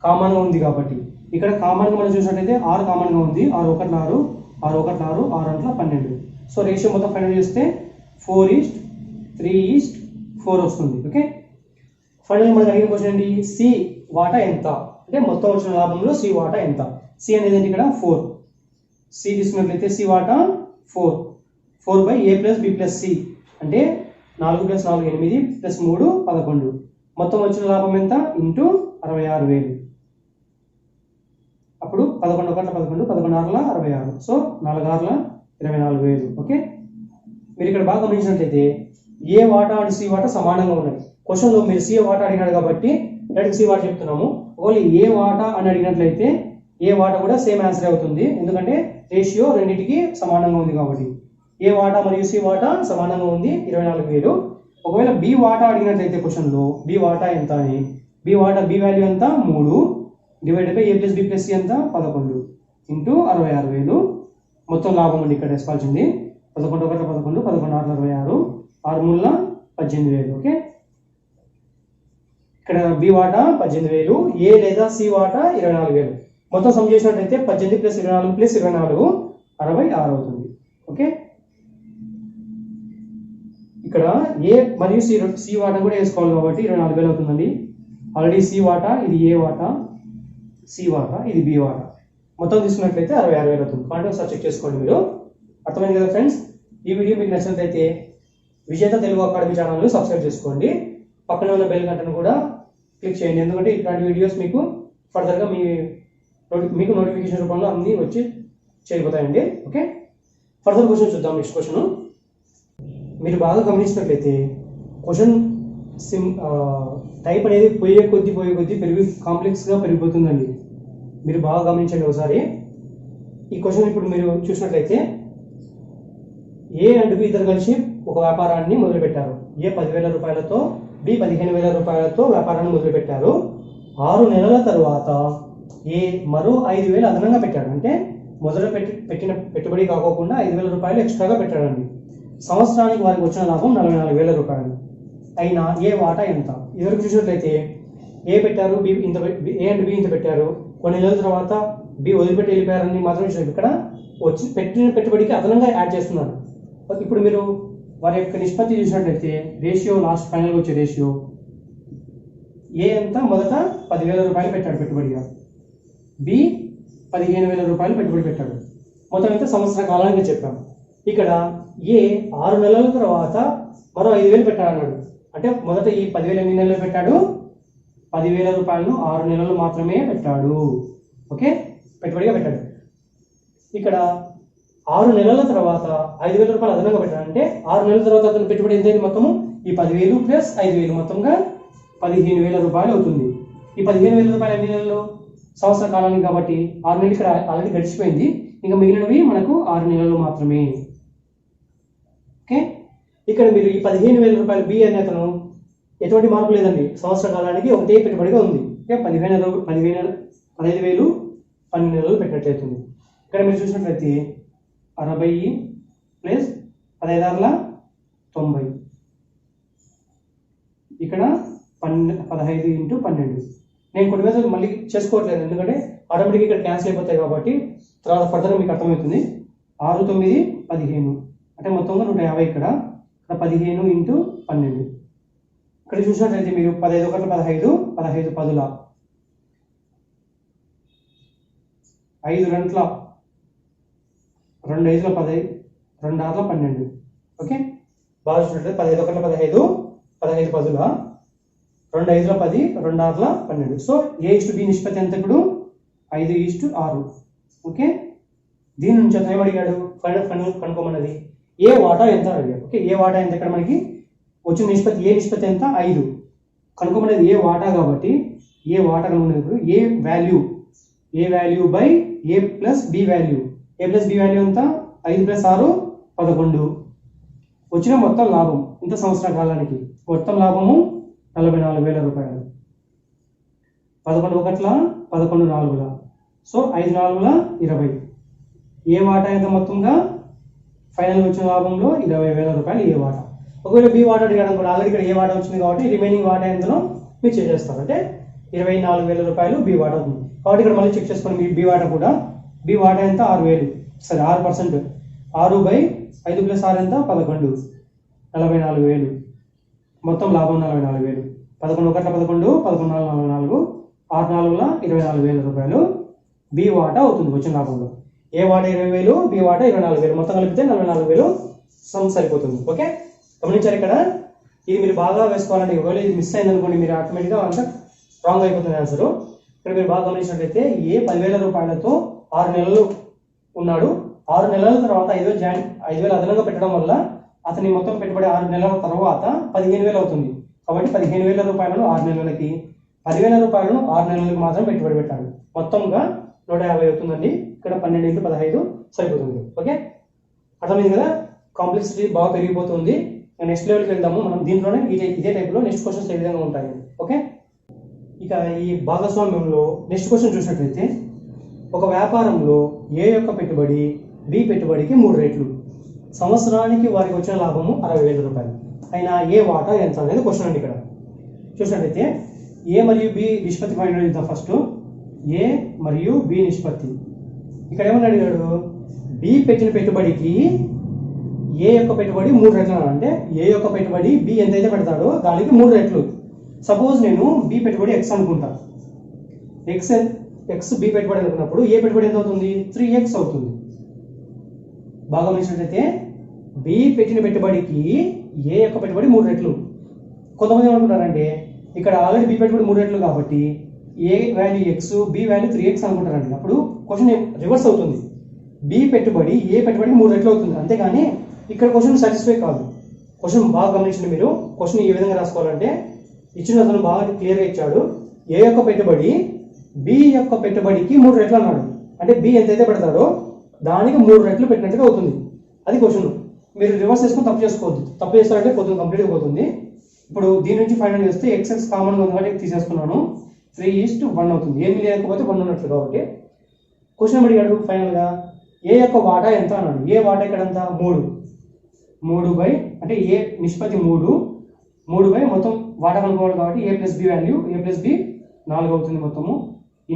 కామన్గా ఉంది కాబట్టి. ఇక్కడ కామన్గా మనం చూసినట్లయితే 6 కామన్గా ఉంది. 6 1 6, 6 1 6, 6 2 12. సో రేషియో మొత్తం ఫైండ్ అవుట్ చేస్తే 4:3:4 వస్తుంది. ఓకే, ఫైనల్ మనకు అడిగిన క్వశ్చన్ ఏంటి? సి వాటా ఎంత అంటే మొత్తం వచ్చిన లాభంలో సి వాటా ఎంత? సి అనేది ఏంటి? ఇక్కడ 4. సి తీసుకున్నట్లయితే సి వాటా 4/a plus B plus C అంటే 4 + 4 8 + 3 11. మొత్తం వచ్చిన లాభం ఎంత? ఇంటూ 66,000. అప్పుడు 11 1 11, 11 6 66. సో 4 6 24,000. ఓకే, మీరు ఇక్కడ బాగా గమనించినట్లయితే ఏ వాటా అండ్ సి వాటా సమానంగా ఉన్నాయి. క్వశ్చన్లో మీరు సి వాటా అడిగినాడు కాబట్టి డైరెక్ట్ సి వాటా చెప్తున్నాము. ఓన్లీ ఏ వాటా అని అడిగినట్లయితే ఏ వాటా కూడా సేమ్ ఆన్సర్ అవుతుంది. ఎందుకంటే రేషియో రెండింటికి సమానంగా ఉంది కాబట్టి. ఏ వాటా మరియు సి వాటా సమానంగా ఉంది 24,000. ఒకవేళ బి వాటా అడిగినట్లయితే క్వశ్చన్లో బి వాటా ఎంత అని, బి వాటా బి వాల్యూ ఎంత 3 divided by A plus B plus C ఎంత 11 ఇంటూ 66,000. మొత్తం లాభం అండి ఇక్కడ వేసుకోవాల్సింది. 11 1 11, 11 6 66, 6 3 18,000. ఓకే, ఇక్కడ బి వాటా 18,000, ఏ లేదా సి వాటా 24,000. మొత్తం సమ్ చేసినట్లయితే 18 + 24 + 24 66 అవుతుంది. ఓకే, ఇక్కడ ఏ మరియు సి వాటా కూడా వేసుకోవాలి కాబట్టి 24,000 అవుతుందండి. ఆల్రెడీ సి వాటా ఇది ఏ వాటా, సి వాటా ఇది బి వాటా. మొత్తం తీసుకున్నట్లయితే 66,000 అవుతుంది. కాబట్టి ఒకసారి చెక్ చేసుకోండి. మీరు అర్థమైంది కదా ఫ్రెండ్స్? ఈ వీడియో మీకు నచ్చినట్లయితే విజేత తెలుగు అకాడమీ ఛానల్ని సబ్స్క్రైబ్ చేసుకోండి. పక్కన ఉన్న బెల్ గంటను కూడా క్లిక్ చేయండి. ఎందుకంటే ఇట్లాంటి వీడియోస్ మీకు ఫర్దర్గా మీకు నోటిఫికేషన్ రూపంలో అన్నీ వచ్చి చేరిపోతాయండి. ఓకే, ఫర్దర్ క్వశ్చన్ చూద్దాం. నెక్స్ట్ క్వశ్చన్ మీరు బాగా గమనించినట్లయితే క్వశ్చన్ టైప్ అనేది పోయే కొద్దీ కాంప్లెక్స్గా పెరిగిపోతుందండి. మీరు బాగా గమనించండి ఒకసారి. ఈ క్వశ్చన్ ఇప్పుడు మీరు చూసినట్లయితే ఏ అండ్ బి ఇద్దరు కలిసి ఒక వ్యాపారాన్ని మొదలుపెట్టారు. ఏ 10,000 రూపాయలతో, బి 15,000 రూపాయలతో వ్యాపారాన్ని మొదలుపెట్టారు. 6 నెలల తరువాత ఏ మరో 5,000 అదనంగా పెట్టాడు. అంటే పెట్టిన పెట్టుబడి కాకోకుండా 5,000 రూపాయలు ఎక్స్ట్రాగా పెట్టాడండి. సంవత్సరానికి వారికి వచ్చిన లాభం 44,000 రూపాయలు. అయినా ఏ వాటా ఎంత? ఇదివరకు చూసినట్లయితే ఏ పెట్టారు, బి ఇంత, ఏ అండ్ బి ఇంత పెట్టారు. కొన్ని నెలల తర్వాత బి వదిలిపెట్టి వెళ్ళిపోయారని మాత్రం చూసారు. ఇక్కడ వచ్చి పెట్టిన పెట్టుబడికి అదనంగా యాడ్ చేస్తున్నారు. ఇప్పుడు మీరు వారి యొక్క నిష్పత్తి చూసినట్లయితే రేషియో, లాస్ట్ ఫైనల్గా వచ్చే రేషియో ఏ ఎంత మొదట 10,000 రూపాయలు పెట్టాడు పెట్టుబడిగా, బి 15,000 రూపాయలు పెట్టుబడి పెట్టాడు. మొత్తం ఎంత? సంవత్సర కాలానికి చెప్పాము. ఇక్కడ ఏ 6 నెలల తర్వాత మరో 5,000 పెట్టాడన్నాడు. అంటే మొదట ఈ 10,000 ఎన్ని నెలలు పెట్టాడు? 10,000 రూపాయలను 6 నెలలు మాత్రమే పెట్టాడు. ఓకే, పెట్టుబడిగా పెట్టాడు. ఇక్కడ 6 నెలల తర్వాత 5,000 రూపాయలు అదనంగా పెట్టాడు. అంటే 6 నెలల తర్వాత అతను పెట్టుబడి ఎంత అయింది? మొత్తము ఈ 10,000 ప్లస్ 5,000 మొత్తంగా 15,000 రూపాయలు అవుతుంది. ఈ 15,000 రూపాయలు ఎన్ని నెలలు? సంవత్సర కాలానికి కాబట్టి 6 నెలలు ఇక్కడ ఆల్రెడీ గడిచిపోయింది. ఇంకా మిగిలినవి మనకు 6 నెలలు మాత్రమే. ఓకే, ఇక్కడ మీరు ఈ 15,000 రూపాయలు బి అనే అతను ఎటువంటి మార్పు లేదండి. సంవత్సర కాలానికి ఒకటే పెట్టుబడిగా ఉంది. ఓకే, 15,000 12 నెలలు పెట్టినట్లయితుంది. ఇక్కడ మీరు చూసినట్లయితే 60 ప్లస్ 15 90, ఇక్కడ 15 ఇంటూ 12. నేను కొన్ని వేళ మళ్ళీ చేసుకోవట్లేదు, ఎందుకంటే ఆటోమేటిక్గా ఇక్కడ క్యాన్సిల్ అయిపోతాయి కాబట్టి తర్వాత ఫర్దర్గా మీకు అర్థమవుతుంది. 6 9 15 అంటే మొత్తంగా 150. ఇక్కడ 15 ఇంటూ 12. ఇక్కడ చూసినట్లయితే మీరు 15 1 15, 15 10, 5 గంటల 2 5 10, 2 6 12. ఓకే, బాగా చూసినట్లయితే 15 1 15, 15 10, 2 5 10, 2 6 12. సో A/B నిష్పత్తి ఎంత? ఇప్పుడు 5:6. ఓకే, దీని నుంచి అతను ఏమడిగాడు? ఫైనల్ కనుక్కోమన్నది ఏ వాటా ఎంత అడిగాడు. ఓకే, ఏ వాటా ఎంత? ఇక్కడ మనకి వచ్చిన నిష్పత్తి ఏ నిష్పత్తి ఎంత? 5. కనుక్కోమనేది ఏ వాటా కాబట్టి ఏ వాటా కనుక్కునేది A value by A plus B value. A plus B value ఎంత? 5 + 6 11. వచ్చిన మొత్తం లాభం ఇంత సంవత్సర కాలానికి మొత్తం లాభము 44,000 రూపాయలు. 11 1 11 4. సో 5 4 20. ఏ వాటా ఎంత? మొత్తంగా ఫైనల్ వచ్చిన లాభంలో 20,000 రూపాయలు ఏ వాటా. ఒకవేళ బి వాటా అడిగడం కూడా ఆల్రెడీ ఇక్కడ ఏ వాటా వచ్చింది కాబట్టి రిమైనింగ్ వాటా ఎంతలో మీరు చెక్ చేస్తారు. అంటే 24,000 రూపాయలు బి వాటా అవుతుంది. కాబట్టి ఇక్కడ మళ్ళీ చెక్ చేసుకోండి. మీ బి వాటా కూడా, బి వాటా ఎంత? 6,000. సరే, 6%. 6/5 + 6 ఎంత? 11, 44,000. మొత్తం లాభం 44,000. 11 1 11, 11 4 44, 6 4 24,000 రూపాయలు బి వాటా అవుతుంది వచ్చిన లాభంలో. ఏ వాటా 20,000, బి వాటా 24,000, మొత్తం కలిపితే 44,000 సమ్ సరిపోతుంది. ఓకే, గమనించారు ఇక్కడ. ఇది మీరు బాగా వేసుకోవాలంటే ఒకవేళ ఇది మిస్ అయింది అనుకోండి, మీరు ఆటోమేటిక్గా అంతా రాంగ్ అయిపోతుంది ఆన్సర్. ఇక్కడ మీరు బాగా గమనించినట్లయితే ఏ 10,000 రూపాయలతో 6 నెలలు ఉన్నాడు. 6 నెలల తర్వాత 5,000 అదనంగా పెట్టడం వల్ల అతని మొత్తం పెట్టుబడి 6 నెలల తర్వాత 15,000 అవుతుంది. కాబట్టి 15,000 రూపాయలను 6 నెలలకి, 10,000 రూపాయలను 6 నెలలకు మాత్రం పెట్టుబడి పెట్టాడు. మొత్తంగా 150 అవుతుందండి. ఇక్కడ 12 × 15 సరిపోతుంది. ఓకే, అర్థమైంది కదా? కాంప్లెక్సిటీ బాగా పెరిగిపోతుంది. నెక్స్ట్ లెవెల్కి వెళ్దాము మనం. దీంట్లోనే ఇదే టైప్లో నెక్స్ట్ క్వశ్చన్స్ ఏ విధంగా ఉంటాయి. ఓకే, ఇక ఈ భాగస్వామ్యంలో నెక్స్ట్ క్వశ్చన్ చూసినట్లయితే ఒక వ్యాపారంలో ఏ యొక్క పెట్టుబడి బి పెట్టుబడికి 3 రెట్లు. సంవత్సరానికి వారికి వచ్చిన లాభము 60,000 రూపాయలు. అయినా ఏ వాటా ఎంత అనేది క్వశ్చన్ అండి. ఇక్కడ చూసినట్లయితే ఏ మరియు బి నిష్పత్తి ఫైండ్ అవుట్ చేద్దాం. ఫస్ట్ ఏ మరియు బి నిష్పత్తి. ఇక్కడ ఏమని అడిగాడు? బి పెట్టిన పెట్టుబడికి ఏ యొక్క పెట్టుబడి 3 రెట్లు. అంటే ఏ యొక్క పెట్టుబడి బి ఎంతైతే పెడతాడో దానికి 3 రెట్లు. సపోజ్ నేను బి పెట్టుబడి ఎక్స్ అనుకుంటా. ఎక్స్ బి పెట్టుబడి అనుకున్నప్పుడు ఏ పెట్టుబడి ఎంత అవుతుంది? 3x అవుతుంది. బాగా గమనించినట్లయితే బి పెట్టిన పెట్టుబడికి ఏ యొక్క పెట్టుబడి 3 రెట్లు. కొంతమంది ఏమనుకుంటారంటే ఇక్కడ ఆల్రెడీ బి పెట్టుబడి 3 రెట్లు కాబట్టి A value X, B value 3x అనుకుంటారండి. అప్పుడు క్వశ్చన్ రివర్స్ అవుతుంది. బి పెట్టుబడి ఏ పెట్టుబడి 3 రెట్లు అవుతుంది. అంతేగాని ఇక్కడ క్వశ్చన్ సాటిస్ఫై కాదు. క్వశ్చన్ బాగా గమనించండి మీరు. క్వశ్చన్ ఏ విధంగా రాసుకోవాలంటే ఇచ్చిన అతను బాగా క్లియర్గా ఇచ్చాడు. ఏ యొక్క పెట్టుబడి బి యొక్క పెట్టుబడికి 3 రెట్లు అన్నాడు. అంటే బి ఎంతైతే పెడతాడో దానికి 3 రెట్లు పెట్టినట్టుగా అవుతుంది. అది క్వశ్చన్. మీరు రివర్స్ చేసుకుని తప్పు చేసుకోవద్దు. తప్పు చేస్తారంటే పొద్దున కంప్లీట్గా పోతుంది. ఇప్పుడు దీని నుంచి ఫైనల్ చేస్తే ఎక్స్ కామన్గా ఉంది కాబట్టి తీసేసుకున్నాను. 3:1 అవుతుంది. ఏమి లేకపోతే 1 ఉన్నట్లు కాబట్టి క్వశ్చన్ అడిగాడు ఫైనల్గా ఏ యొక్క వాటా ఎంత అన్నాడు. ఏ వాటా ఇక్కడ ఎంత 3 బై అంటే ఏ నిష్పత్తి 3 బై మొత్తం వాటా కనుక్కోవాలి కాబట్టి ఏ plus B value A plus B 4 అవుతుంది మొత్తము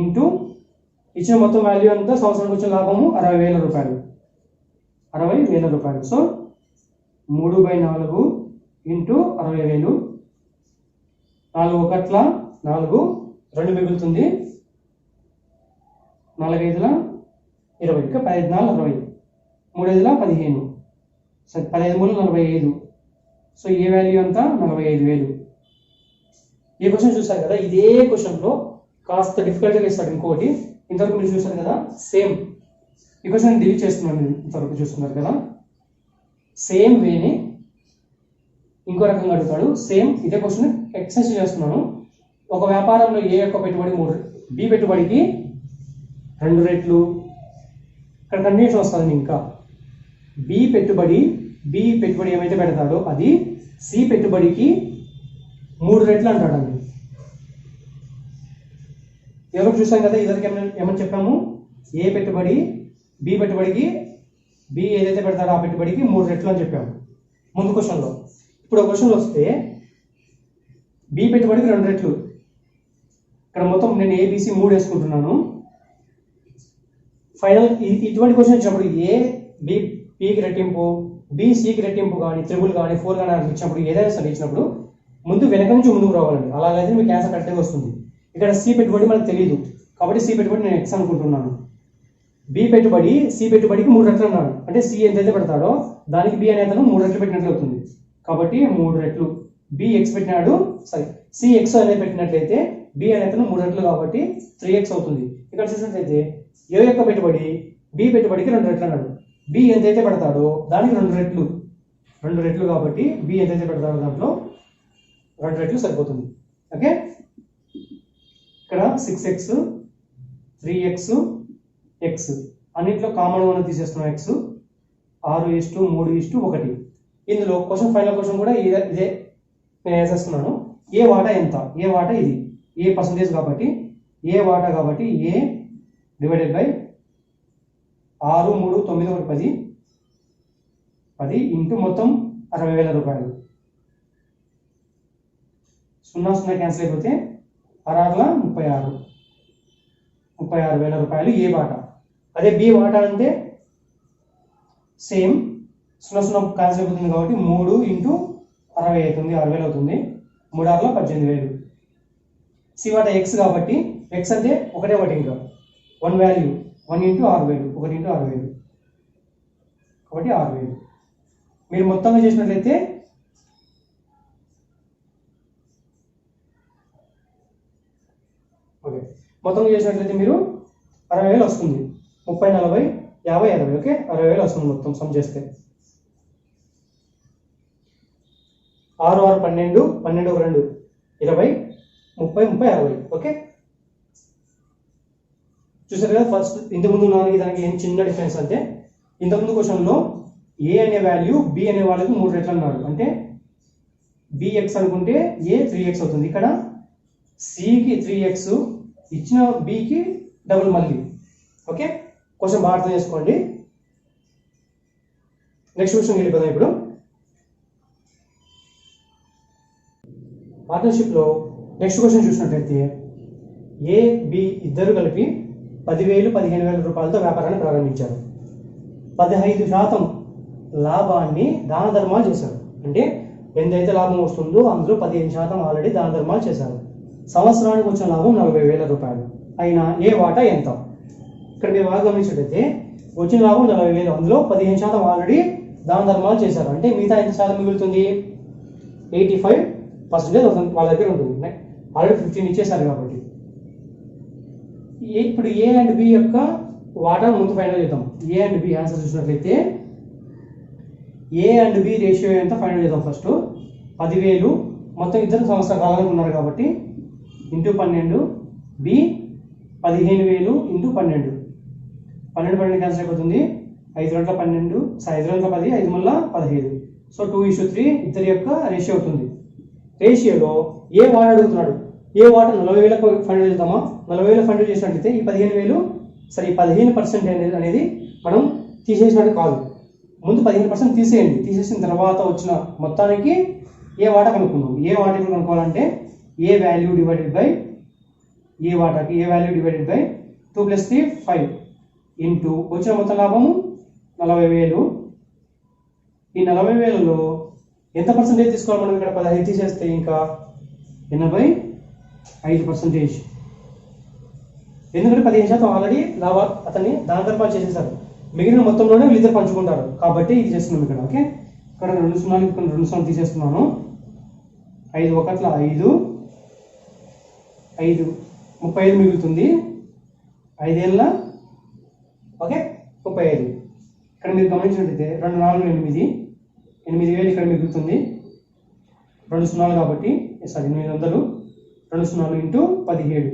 ఇంటూ ఇచ్చిన మొత్తం వాల్యూ అంతా సంవత్సరానికి వచ్చిన లాభము 60,000 రూపాయలు. 60,000 రూపాయలు. So 3/4 into 60,000. 4 1 4 2 మిగులుతుంది. 4 5 20 ఇంకా 15 4 60 3 5 15 సో 15 3 45. సో ఏ వాల్యూ అంతా 45,000. ఈ క్వశ్చన్ చూసారు కదా. ఇదే క్వశ్చన్లో కాస్త డిఫికల్ట్గా ఇస్తాడు ఇంకోటి. ఇంతవరకు మీరు చూసారు కదా సేమ్. ఈ క్వశ్చన్ డిలీట్ చేస్తున్నాను. ఇంతవరకు చూస్తున్నారు కదా. సేమ్ వేని ఇంకో రకంగా అడుగుతాడు. సేమ్ ఇదే క్వశ్చన్ ఎక్స్టెన్షన్ చేస్తున్నాను. ఒక వ్యాపారంలో ఏ యొక్క పెట్టుబడి 3 బి పెట్టుబడికి 2 రెట్లు. ఇక్కడ కండిషన్ వస్తుంది. ఇంకా బి పెట్టుబడి ఏమైతే పెడతాడో అది సి పెట్టుబడికి 3 రెట్లు అంటాడండి. ఎవరు చూసాం కదా. ఇద్దరికి ఏమని చెప్పాము. ఏ పెట్టుబడి బి పెట్టుబడికి బి ఏదైతే పెడతాడో ఆ పెట్టుబడికి 3 రెట్లు అని చెప్పాము ముందు క్వశ్చన్లో. ఇప్పుడు క్వశ్చన్లో వస్తే బి పెట్టుబడికి 2 రెట్లు. ఇక్కడ మొత్తం నేను ఏబిసి 3 వేసుకుంటున్నాను. ఫైనల్ ఇటువంటి క్వశ్చన్ వచ్చినప్పుడు ఏ బి పికి రెట్టింపు బి సికి రెట్టింపు కానీ 3 కానీ 4 కానీ ఇచ్చినప్పుడు ఏదైనా సరే ఇచ్చినప్పుడు ముందు వెనక నుంచి ముందుకు రావాలండి. అలాగైతే మీకు ఆన్సర్ కరెక్ట్గా వస్తుంది. ఇక్కడ సి పెట్టుబడి మనకు తెలియదు కాబట్టి సి పెట్టుబడి నేను ఎక్స్ అనుకుంటున్నాను. బి పెట్టుబడి సి పెట్టుబడికి 3 రెట్లు అన్నాడు. అంటే సి ఎంతైతే పెడతాడో దానికి బి అనే అతను 3 రెట్లు పెట్టినట్లు అవుతుంది. కాబట్టి 3 రెట్లు బి ఎక్స్ పెట్టినాడు. సారీ సి ఎక్స్ అనేది పెట్టినట్లయితే బి అనే అతను 3 రెట్లు కాబట్టి 3x అవుతుంది. ఇక్కడ చూసినట్లయితే ఏ యొక్క పెట్టుబడి బి పెట్టుబడికి 2 రెట్లు అన్నాడు. బి ఎంతైతే పెడతాడో దానికి 2 రెట్లు కాబట్టి బి ఎంతైతే పెడతాడో దాంట్లో 2 రెట్లు సరిపోతుంది. ఓకే. ఇక్కడ 6x 3x x అన్నింటిలో కామన్ మనం తీసేస్తున్నాం. x 6:3:1. ఇందులో క్వశ్చన్ ఫైనల్ క్వశ్చన్ కూడా ఇదే నేను వేసేస్తున్నాను. ఏ వాటా ఎంత. ఏ వాటా ఇది ఏ పర్సంటేజ్ కాబట్టి ఏ వాటా కాబట్టి ఏ డివైడెడ్ బై 6 3 9 1 10 ఇంటూ మొత్తం 60,000 రూపాయలు. 0 క్యాన్సిల్ అయిపోతే 36,36,000 రూపాయలు ఏ వాటా. అదే బి వాటా అంటే సేమ్ 0 క్యాన్సిల్ అయిపోతుంది కాబట్టి 3 ఇంటూ 60 అవుతుంది. 6,000 అవుతుంది. 3 6 18,000. సి వాటా ఎక్స్ కాబట్టి ఎక్స్ అంటే ఒకటే ఇంకా 1 వాల్యూ 1 ఇంటూ 6,000 1 ఇంటూ 6,000 కాబట్టి 6,000. మీరు మొత్తంగా చేసినట్లయితే ఓకే మొత్తంగా చేసినట్లయితే మీరు 60,000 వస్తుంది. 30 40 50 60 ఓకే 60,000 వస్తుంది మొత్తం సమ్ చేస్తే. 6 6 12 12 2 20 30 30 60 ఓకే. చూసారు కదా. ఫస్ట్ ఇంతకుముందు దానికి ఏం చిన్న డిఫరెన్స్ అంటే ఇంతకుముందు క్వశ్చన్లో ఏ అనే వాల్యూ బి అనే వాళ్ళకి 3 రెట్లు అన్నారు. అంటే బిఎక్స్ అనుకుంటే ఏ 3x అవుతుంది. ఇక్కడ సికి 3x ఇచ్చిన బికి డబుల్ మళ్ళీ. ఓకే క్వశ్చన్ బాగా అర్థం చేసుకోండి. నెక్స్ట్ క్వశ్చన్ వెళ్ళిపోదాం. ఇప్పుడు పార్ట్నర్షిప్లో నెక్స్ట్ క్వశ్చన్ చూసినట్లయితే ఏ బి ఇద్దరు కలిపి 10,000 15,000 రూపాయలతో వ్యాపారాన్ని ప్రారంభించారు. 15% లాభాన్ని దాన ధర్మాలు చేశారు. అంటే ఎంతైతే లాభం వస్తుందో అందులో 15% ఆల్రెడీ దాన ధర్మాలు చేశారు. సంవత్సరానికి వచ్చిన లాభం 40,000 రూపాయలు. అయినా ఏ వాటా ఎంత. ఇక్కడ మీరు బాగా గమనించినట్లయితే వచ్చిన లాభం 40,000 అందులో 15% ఆల్రెడీ దాన ధర్మాలు చేశారు. అంటే మిగతా ఎంత శాతం మిగులుతుంది 85% వాళ్ళ దగ్గర ఉంటుంది. ఆల్రెడీ 15 ఇచ్చేసారు కాబట్టి. ఇప్పుడు ఏ అండ్ బి యొక్క వాటా ముందు ఫైనల్ చేద్దాం. ఏ అండ్ బి ఆన్సర్ చూసినట్లయితే ఏ అండ్ బి రేషియో ఎంత ఫైనల్ చేద్దాం. ఫస్ట్ 10,000 మొత్తం ఇద్దరు సంవత్సరాల కాలంలో ఉన్నారు కాబట్టి ఇంటూ 12 బి 15,000 ఇంటూ 12 12 క్యాన్సిల్ అయిపోతుంది. 5×12 5×10 5×15. సో 2:3 ఇద్దరి యొక్క రేషియో అవుతుంది. రేషియోలో ఏ వాట అడుగుతున్నాడు, ఏ వాట 40,000 ఫండ్ చేద్దామా, 40,000 ఫండ్ చేసినట్లయితే ఈ 15,000 సరే 15% అనేది మనం తీసేసినట్టు కాదు. ముందు 15% తీసేయండి. తీసేసిన తర్వాత వచ్చిన మొత్తానికి ఏ వాటా కనుక్కుందాం. ఏ వాటా ఇప్పుడు కనుక్కోవాలంటే A value divided by A వాటాకి A value divided by 2 + 3 5 into వచ్చిన మొత్తం లాభము 40,000. ఈ 40,000లో ఎంత పర్సెంటేజ్ తీసుకోవాలి మనం? ఇక్కడ 15 తీసేస్తే ఇంకా 85%. ఎందుకంటే 15% ఆల్రెడీ అతన్ని దాన ధర్మాలు చేసేసారు. మిగిలిన మొత్తంలోనే వీళ్ళిద్దరు పంచుకుంటారు కాబట్టి ఇది చేస్తున్నాం ఇక్కడ. ఓకే, ఇక్కడ 2 సున్నాలు ఇక్కడ 2 సున్నాలు తీసేస్తున్నాను. 5 1 5 5 35 మిగులుతుంది. 5 ఏళ్ళ ఓకే 35. ఇక్కడ మీరు గమనించినట్లయితే 2 4 8 8,000 ఇక్కడ మిగులుతుంది. 2 సున్నాలు కాబట్టి 800. 2 సున్నాలు ఇంటూ 17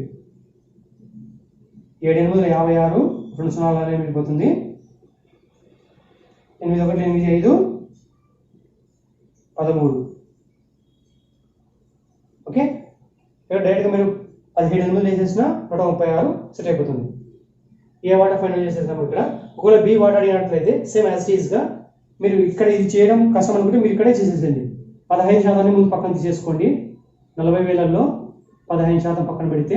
7 8 56. 2 సున్నాలు అలానే మిగిలిపోతుంది. 8 1 8 5 13. ఓకే, ఇక్కడ డైరెక్ట్గా మీరు 17 8 వేసేసిన 136 సెట్ అయిపోతుంది. ఏ వాటా ఫైనల్ చేసేసాము ఇక్కడ. ఒకవేళ బి వాటా అడిగినట్లయితే సేమ్ యాజ్ ఇట్ ఈస్గా మీరు ఇక్కడ ఇది చేయడం కష్టం అనుకుంటే మీరు ఇక్కడే చేసేసండి. 15% ముందు పక్కన తీసేసుకోండి. 40,000లో 15% పక్కన పెడితే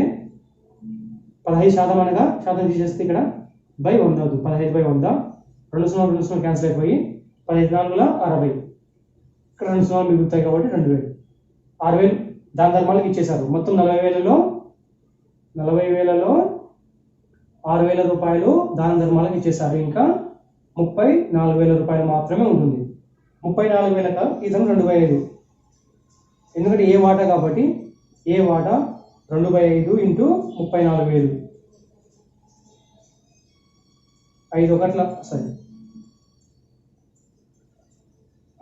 15% అనగా శాతం తీసేస్తే ఇక్కడ బై 100 అవుతుంది. 15/100. 2 సున్నాలు క్యాన్సిల్ అయిపోయి 15 4 60. ఇక్కడ 2 సున్నాలు మిగులుతాయి కాబట్టి 2,000. 6,000 దాన ధర్మాలకు ఇచ్చేశారు. మొత్తం 40,000లో 6,000 రూపాయలు దాన ధర్మాలకు ఇచ్చేశారు. ఇంకా 34,000 రూపాయలు మాత్రమే ఉంటుంది. 34,000క ఇతను 2/5. ఎందుకంటే ఏ వాటా కాబట్టి ఏ వాటా 2/5 ఇంటూ 34,000. 5 1 సారీ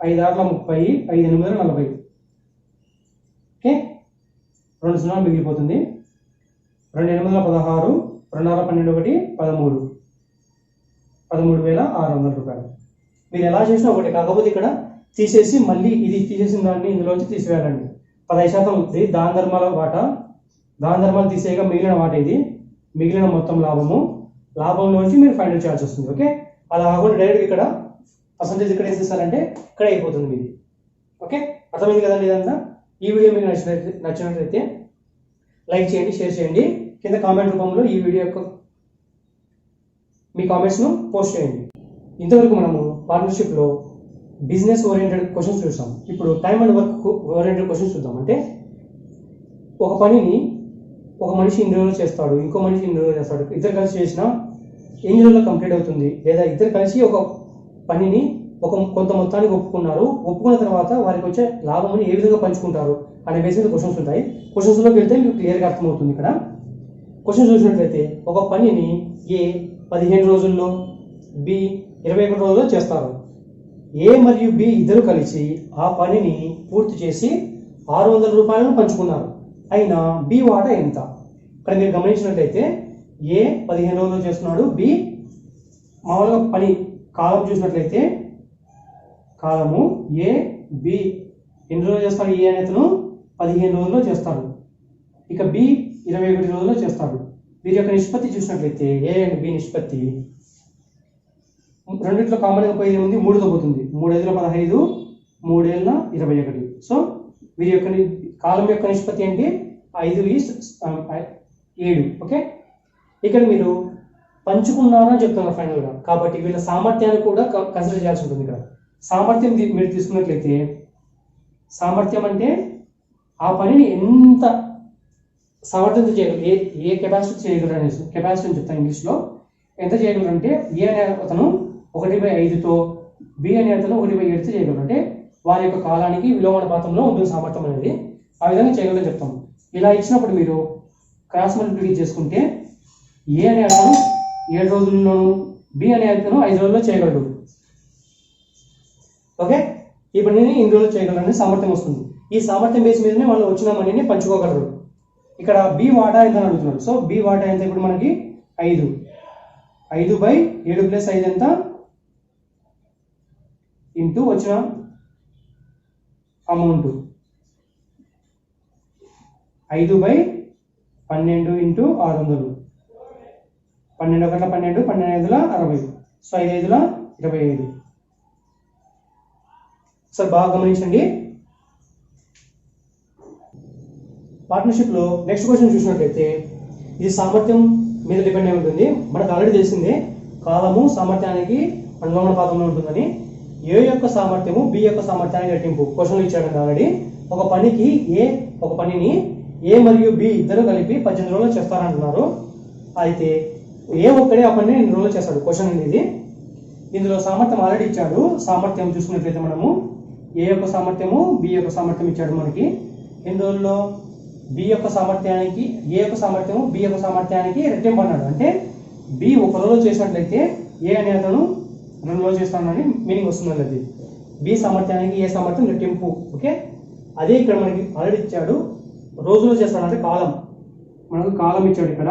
5 6 30 5 8 40. ఓకే, 2 సున్నాలు మిగిలిపోతుంది. 2 8 16 2 6 12 1 13,600 రూపాయలు. మీరు ఎలా చేసినా ఒకటి, కాకపోతే ఇక్కడ తీసేసి మళ్ళీ ఇది తీసేసిన దాన్ని ఇందులోంచి తీసివేయాలండి. 15% ఉంది దాన ధర్మాల వాటా. దాన ధర్మాలు తీసేయగా మిగిలిన వాటా ఇది. మిగిలిన మొత్తం లాభంలోంచి మీరు ఫైనల్ చేయాల్సి వస్తుంది. ఓకే, అలా కాకుండా డైరెక్ట్ ఇక్కడ పర్సంటేజ్ ఇక్కడ వేసేస్తారంటే ఇక్కడ అయిపోతుంది మీది. ఓకే, అర్థమైంది కదండి ఇదంతా. ఈ వీడియో మీకు నచ్చినట్లయితే లైక్ చేయండి, షేర్ చేయండి. కింద కామెంట్ రూపంలో ఈ వీడియో యొక్క మీ కామెంట్స్ను పోస్ట్ చేయండి. ఇంతవరకు మనము పార్ట్నర్షిప్లో బిజినెస్ ఓరియంటెడ్ క్వశ్చన్స్ చూసాం. ఇప్పుడు time and work oriented questions చూద్దాం. అంటే ఒక పనిని ఒక మనిషి ఇన్ని రోజులు చేస్తాడు, ఇంకో మనిషి ఇన్ని రోజులు చేస్తాడు. ఇద్దరు కలిసి చేసినా ఎన్ని రోజుల్లో కంప్లీట్ అవుతుంది, లేదా ఇద్దరు కలిసి ఒక పనిని కొంత మొత్తానికి ఒప్పుకున్న తర్వాత వారికి వచ్చే లాభముని ఏ విధంగా పంచుకుంటారు అనే బేసిక్ క్వశ్చన్స్ ఉంటాయి. క్వశ్చన్స్లోకి వెళ్తే మీకు క్లియర్గా అర్థమవుతుంది. ఇక్కడ క్వశ్చన్ చూసినట్లయితే ఒక పనిని ఏ 15 రోజుల్లో, బి 21 రోజుల్లో చేస్తారు. ఏ మరియు బి ఇద్దరు కలిసి ఆ పనిని పూర్తి చేసి 600 రూపాయలను పంచుకున్నారు. అయినా బి వాటా ఎంత? ఇక్కడ మీరు గమనించినట్లయితే ఏ 15 రోజుల్లో చేస్తున్నాడు, బి మామూలుగా పని కాలం చూసినట్లయితే కాలము ఏ బి ఎన్ని రోజులు చేస్తాడు? ఏ అనేతను 15 రోజుల్లో చేస్తాడు. ఇక బి 21 రోజుల్లో చేస్తాడు. వీరి యొక్క నిష్పత్తి చూసినట్లయితే ఏ అండ్ బి నిష్పత్తి రెండింటిలో కామన్గా పోయేది ఉంది, 3తో పోతుంది. 3 5 15 3 ఏళ్ళ 21. సో వీరి యొక్క కాలం యొక్క నిష్పత్తి ఏంటి? 5:7. ఓకే, ఇక్కడ మీరు పంచుకున్నారని చెప్తున్నారు ఫైనల్గా. కాబట్టి వీళ్ళ సామర్థ్యాన్ని కూడా కన్సిడర్ చేయాల్సి ఉంటుంది. ఇక్కడ సామర్థ్యం మీరు తీసుకున్నట్లయితే సామర్థ్యం అంటే ఆ పనిని ఎంత సామర్థ్యంతో చేయగలరు, ఏ కెపాసిటీ చేయగలరు అనేసి కెపాసిటీ అని చెప్తాను ఇంగ్లీష్లో. ఎంత చేయగలరు అంటే ఏ అనే అతను 1/5తో, బి అనే అతను 1/7తో చేయగలరు. అంటే వారి యొక్క కాలానికి విలోమానుపాతంలో ఉంటుంది సామర్థ్యం అనేది. ఆ విధంగా చేయగలరని చెప్తాం. ఇలా ఇచ్చినప్పుడు మీరు క్రాస్ మల్టిప్లికేషన్ చేసుకుంటే ఏ అనే అతను 7 రోజుల్లోనూ, బి అనే అతను 5 రోజుల్లో చేయగలడు. ఓకే, ఈ పనిని ఇన్ని రోజులు చేయగలరని సామర్థ్యం వస్తుంది. ఈ సామర్థ్యం బేస్ మీదనే వాళ్ళు వచ్చిన మనీని పంచుకోగలరు. ఇక్కడ బి వాటా ఎంత అని అడుగుతున్నారు. సో బి వాటా ఎంత? ఇప్పుడు మనకి 5/7 + 5 ఎంత? ఇంటూ వచ్చిన అమౌంట్ 5/12 ఇంటూ 600. 12 ఒకట్ల 12, 12 ఐదుల 60. సో 5 ఐదుల 25. సార్ బాగా గమనించండి. పార్ట్నర్షిప్లో నెక్స్ట్ క్వశ్చన్ చూసినట్లయితే ఇది సామర్థ్యం మీద డిపెండ్ అయి ఉంటుంది. మనకు ఆల్రెడీ తెలిసిందే కాలము సామర్థ్యానికి అనులోమానుపాతంలో ఉంటుందని. ఏ యొక్క సామర్థ్యము బి యొక్క సామర్థ్యానికి రెట్టింపు క్వశ్చన్లు ఇచ్చాడండి ఆల్రెడీ. ఒక పనిని ఏ మరియు బి ఇద్దరు కలిపి 18 రోజులు చేస్తారంటున్నారు. అయితే ఏ ఒక్కడే ఆ పనిని 2 రోజులు చేస్తాడు క్వశ్చన్ అనేది. ఇందులో సామర్థ్యం ఆల్రెడీ ఇచ్చాడు. సామర్థ్యం చూసుకున్నట్లయితే మనము ఏ యొక్క సామర్థ్యము బి యొక్క సామర్థ్యం ఇచ్చాడు మనకి. ఎన్ని రోజుల్లో బి యొక్క సామర్థ్యానికి ఏ యొక్క సామర్థ్యము బి యొక్క సామర్థ్యానికి రెట్టింపు అన్నాడు. అంటే బి 1 రోజు చేసినట్లయితే ఏ అనే అతను 2 రోజులు చేస్తానని మీనింగ్ వస్తుంది. అది బి సామర్థ్యానికి ఏ సామర్థ్యం రెట్టింపు. ఓకే, అదే ఇక్కడ మనకి ఆల్రెడీ ఇచ్చాడు. రోజులో చేస్తాడంటే కాలం, మనకు కాలం ఇచ్చాడు. ఇక్కడ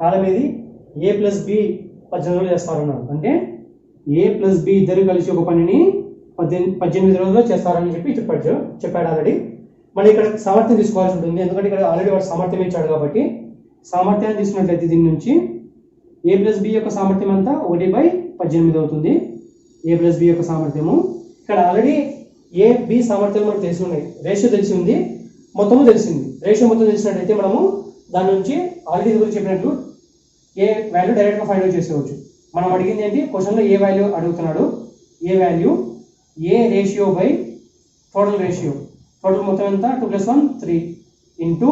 కాలం ఏది ఏ ప్లస్ బి 18 రోజులు చేస్తారన్నాడు. అంటే ఏ ప్లస్ బి ఇద్దరు కలిసి ఒక పనిని 18 రోజుల్లో చేస్తారని చెప్పాడు ఆల్రెడీ. మళ్ళీ ఇక్కడ సామర్థ్యం తీసుకోవాల్సి ఉంటుంది, ఎందుకంటే ఇక్కడ ఆల్రెడీ వాడు సామర్థ్యం ఇచ్చాడు కాబట్టి. సామర్థ్యాన్ని తీసుకున్నట్లయితే దీని నుంచి ఏ ప్లస్ బి యొక్క సామర్థ్యం అంతా 1/18 అవుతుంది. ఏ ప్లస్ బి యొక్క సామర్థ్యము. ఇక్కడ ఆల్రెడీ ఏ బి సామర్థ్యాలు మనకు తెలిసి ఉన్నాయి. రేషియో తెలిసి ఉంది, మొత్తము తెలిసింది. రేషియో మొత్తం తెలిసినట్లయితే మనము దాని నుంచి ఆల్రెడీ గురించి చెప్పినట్లు ఏ వాల్యూ డైరెక్ట్గా ఫైండ్ అవుట్ చేసేవచ్చు. మనం అడిగింది ఏంటి, క్వశ్చన్లో ఏ వాల్యూ అడుగుతున్నాడు. A value A ratio by total ratio. Total మొత్తం ఎంత 2+1 3 ఇంటూ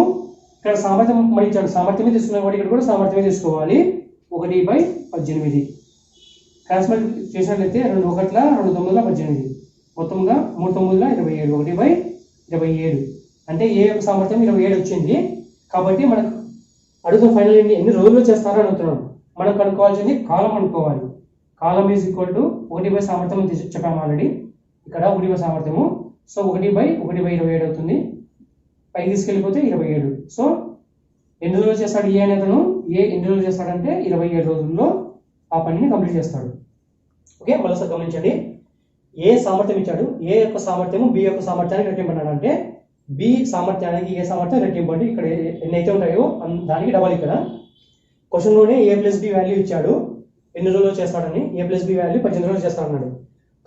ఇక్కడ సామర్థ్యం మరి ఇచ్చాడు. సామర్థ్యమే తీసుకున్నాం కాబట్టి ఇక్కడ కూడా సామర్థ్యమే తీసుకోవాలి. 1/18 ట్రాన్స్ఫర్ చేసినట్లయితే 2 ఒకట్ల 2 9ల 18, మొత్తంగా 3 9ల 27, 1/27. అంటే ఏ యొక్క సామర్థ్యం 27 వచ్చింది. కాబట్టి మనకు అడుగుతున్న ఫైనల్ ఎన్ని రోజుల్లో చేస్తారో అడుగుతున్నాడు. మనం కనుక్కోవాల్సింది కాలం అనుకోవాలి. కాలం ఈజ్ ఈక్వల్ టు 1 సామర్థ్యం చెప్పాము ఆల్రెడీ. ఇక్కడ 1 సామర్థ్యము. సో 1/27 అవుతుంది. పైకి తీసుకెళ్ళిపోతే 27. సో ఎన్ని రోజులు చేస్తాడు ఏ అనే అతను. ఎన్ని రోజులు చేస్తాడంటే 27 రోజుల్లో ఆ పనిని కంప్లీట్ చేస్తాడు. ఓకే, మరోసారి గమనించండి. ఏ సామర్థ్యం ఇచ్చాడు. ఏ యొక్క సామర్థ్యము బి యొక్క సామర్థ్యానికి రెట్టింపు అన్నాడంటే బి సామర్థ్యానికి ఏ సామర్థ్యం రెట్టింపు అంటే ఇక్కడ ఎన్ని అయితే ఉంటాయో దానికి డబల్. ఇక్కడ క్వశ్చన్లోనే ఏ ప్లస్ బి వాల్యూ ఇచ్చాడు, ఎన్ని రోజులు చేస్తాడని. ఏ ప్లస్ బి వాల్యూ 18 రోజులు చేస్తాడన్నాడు.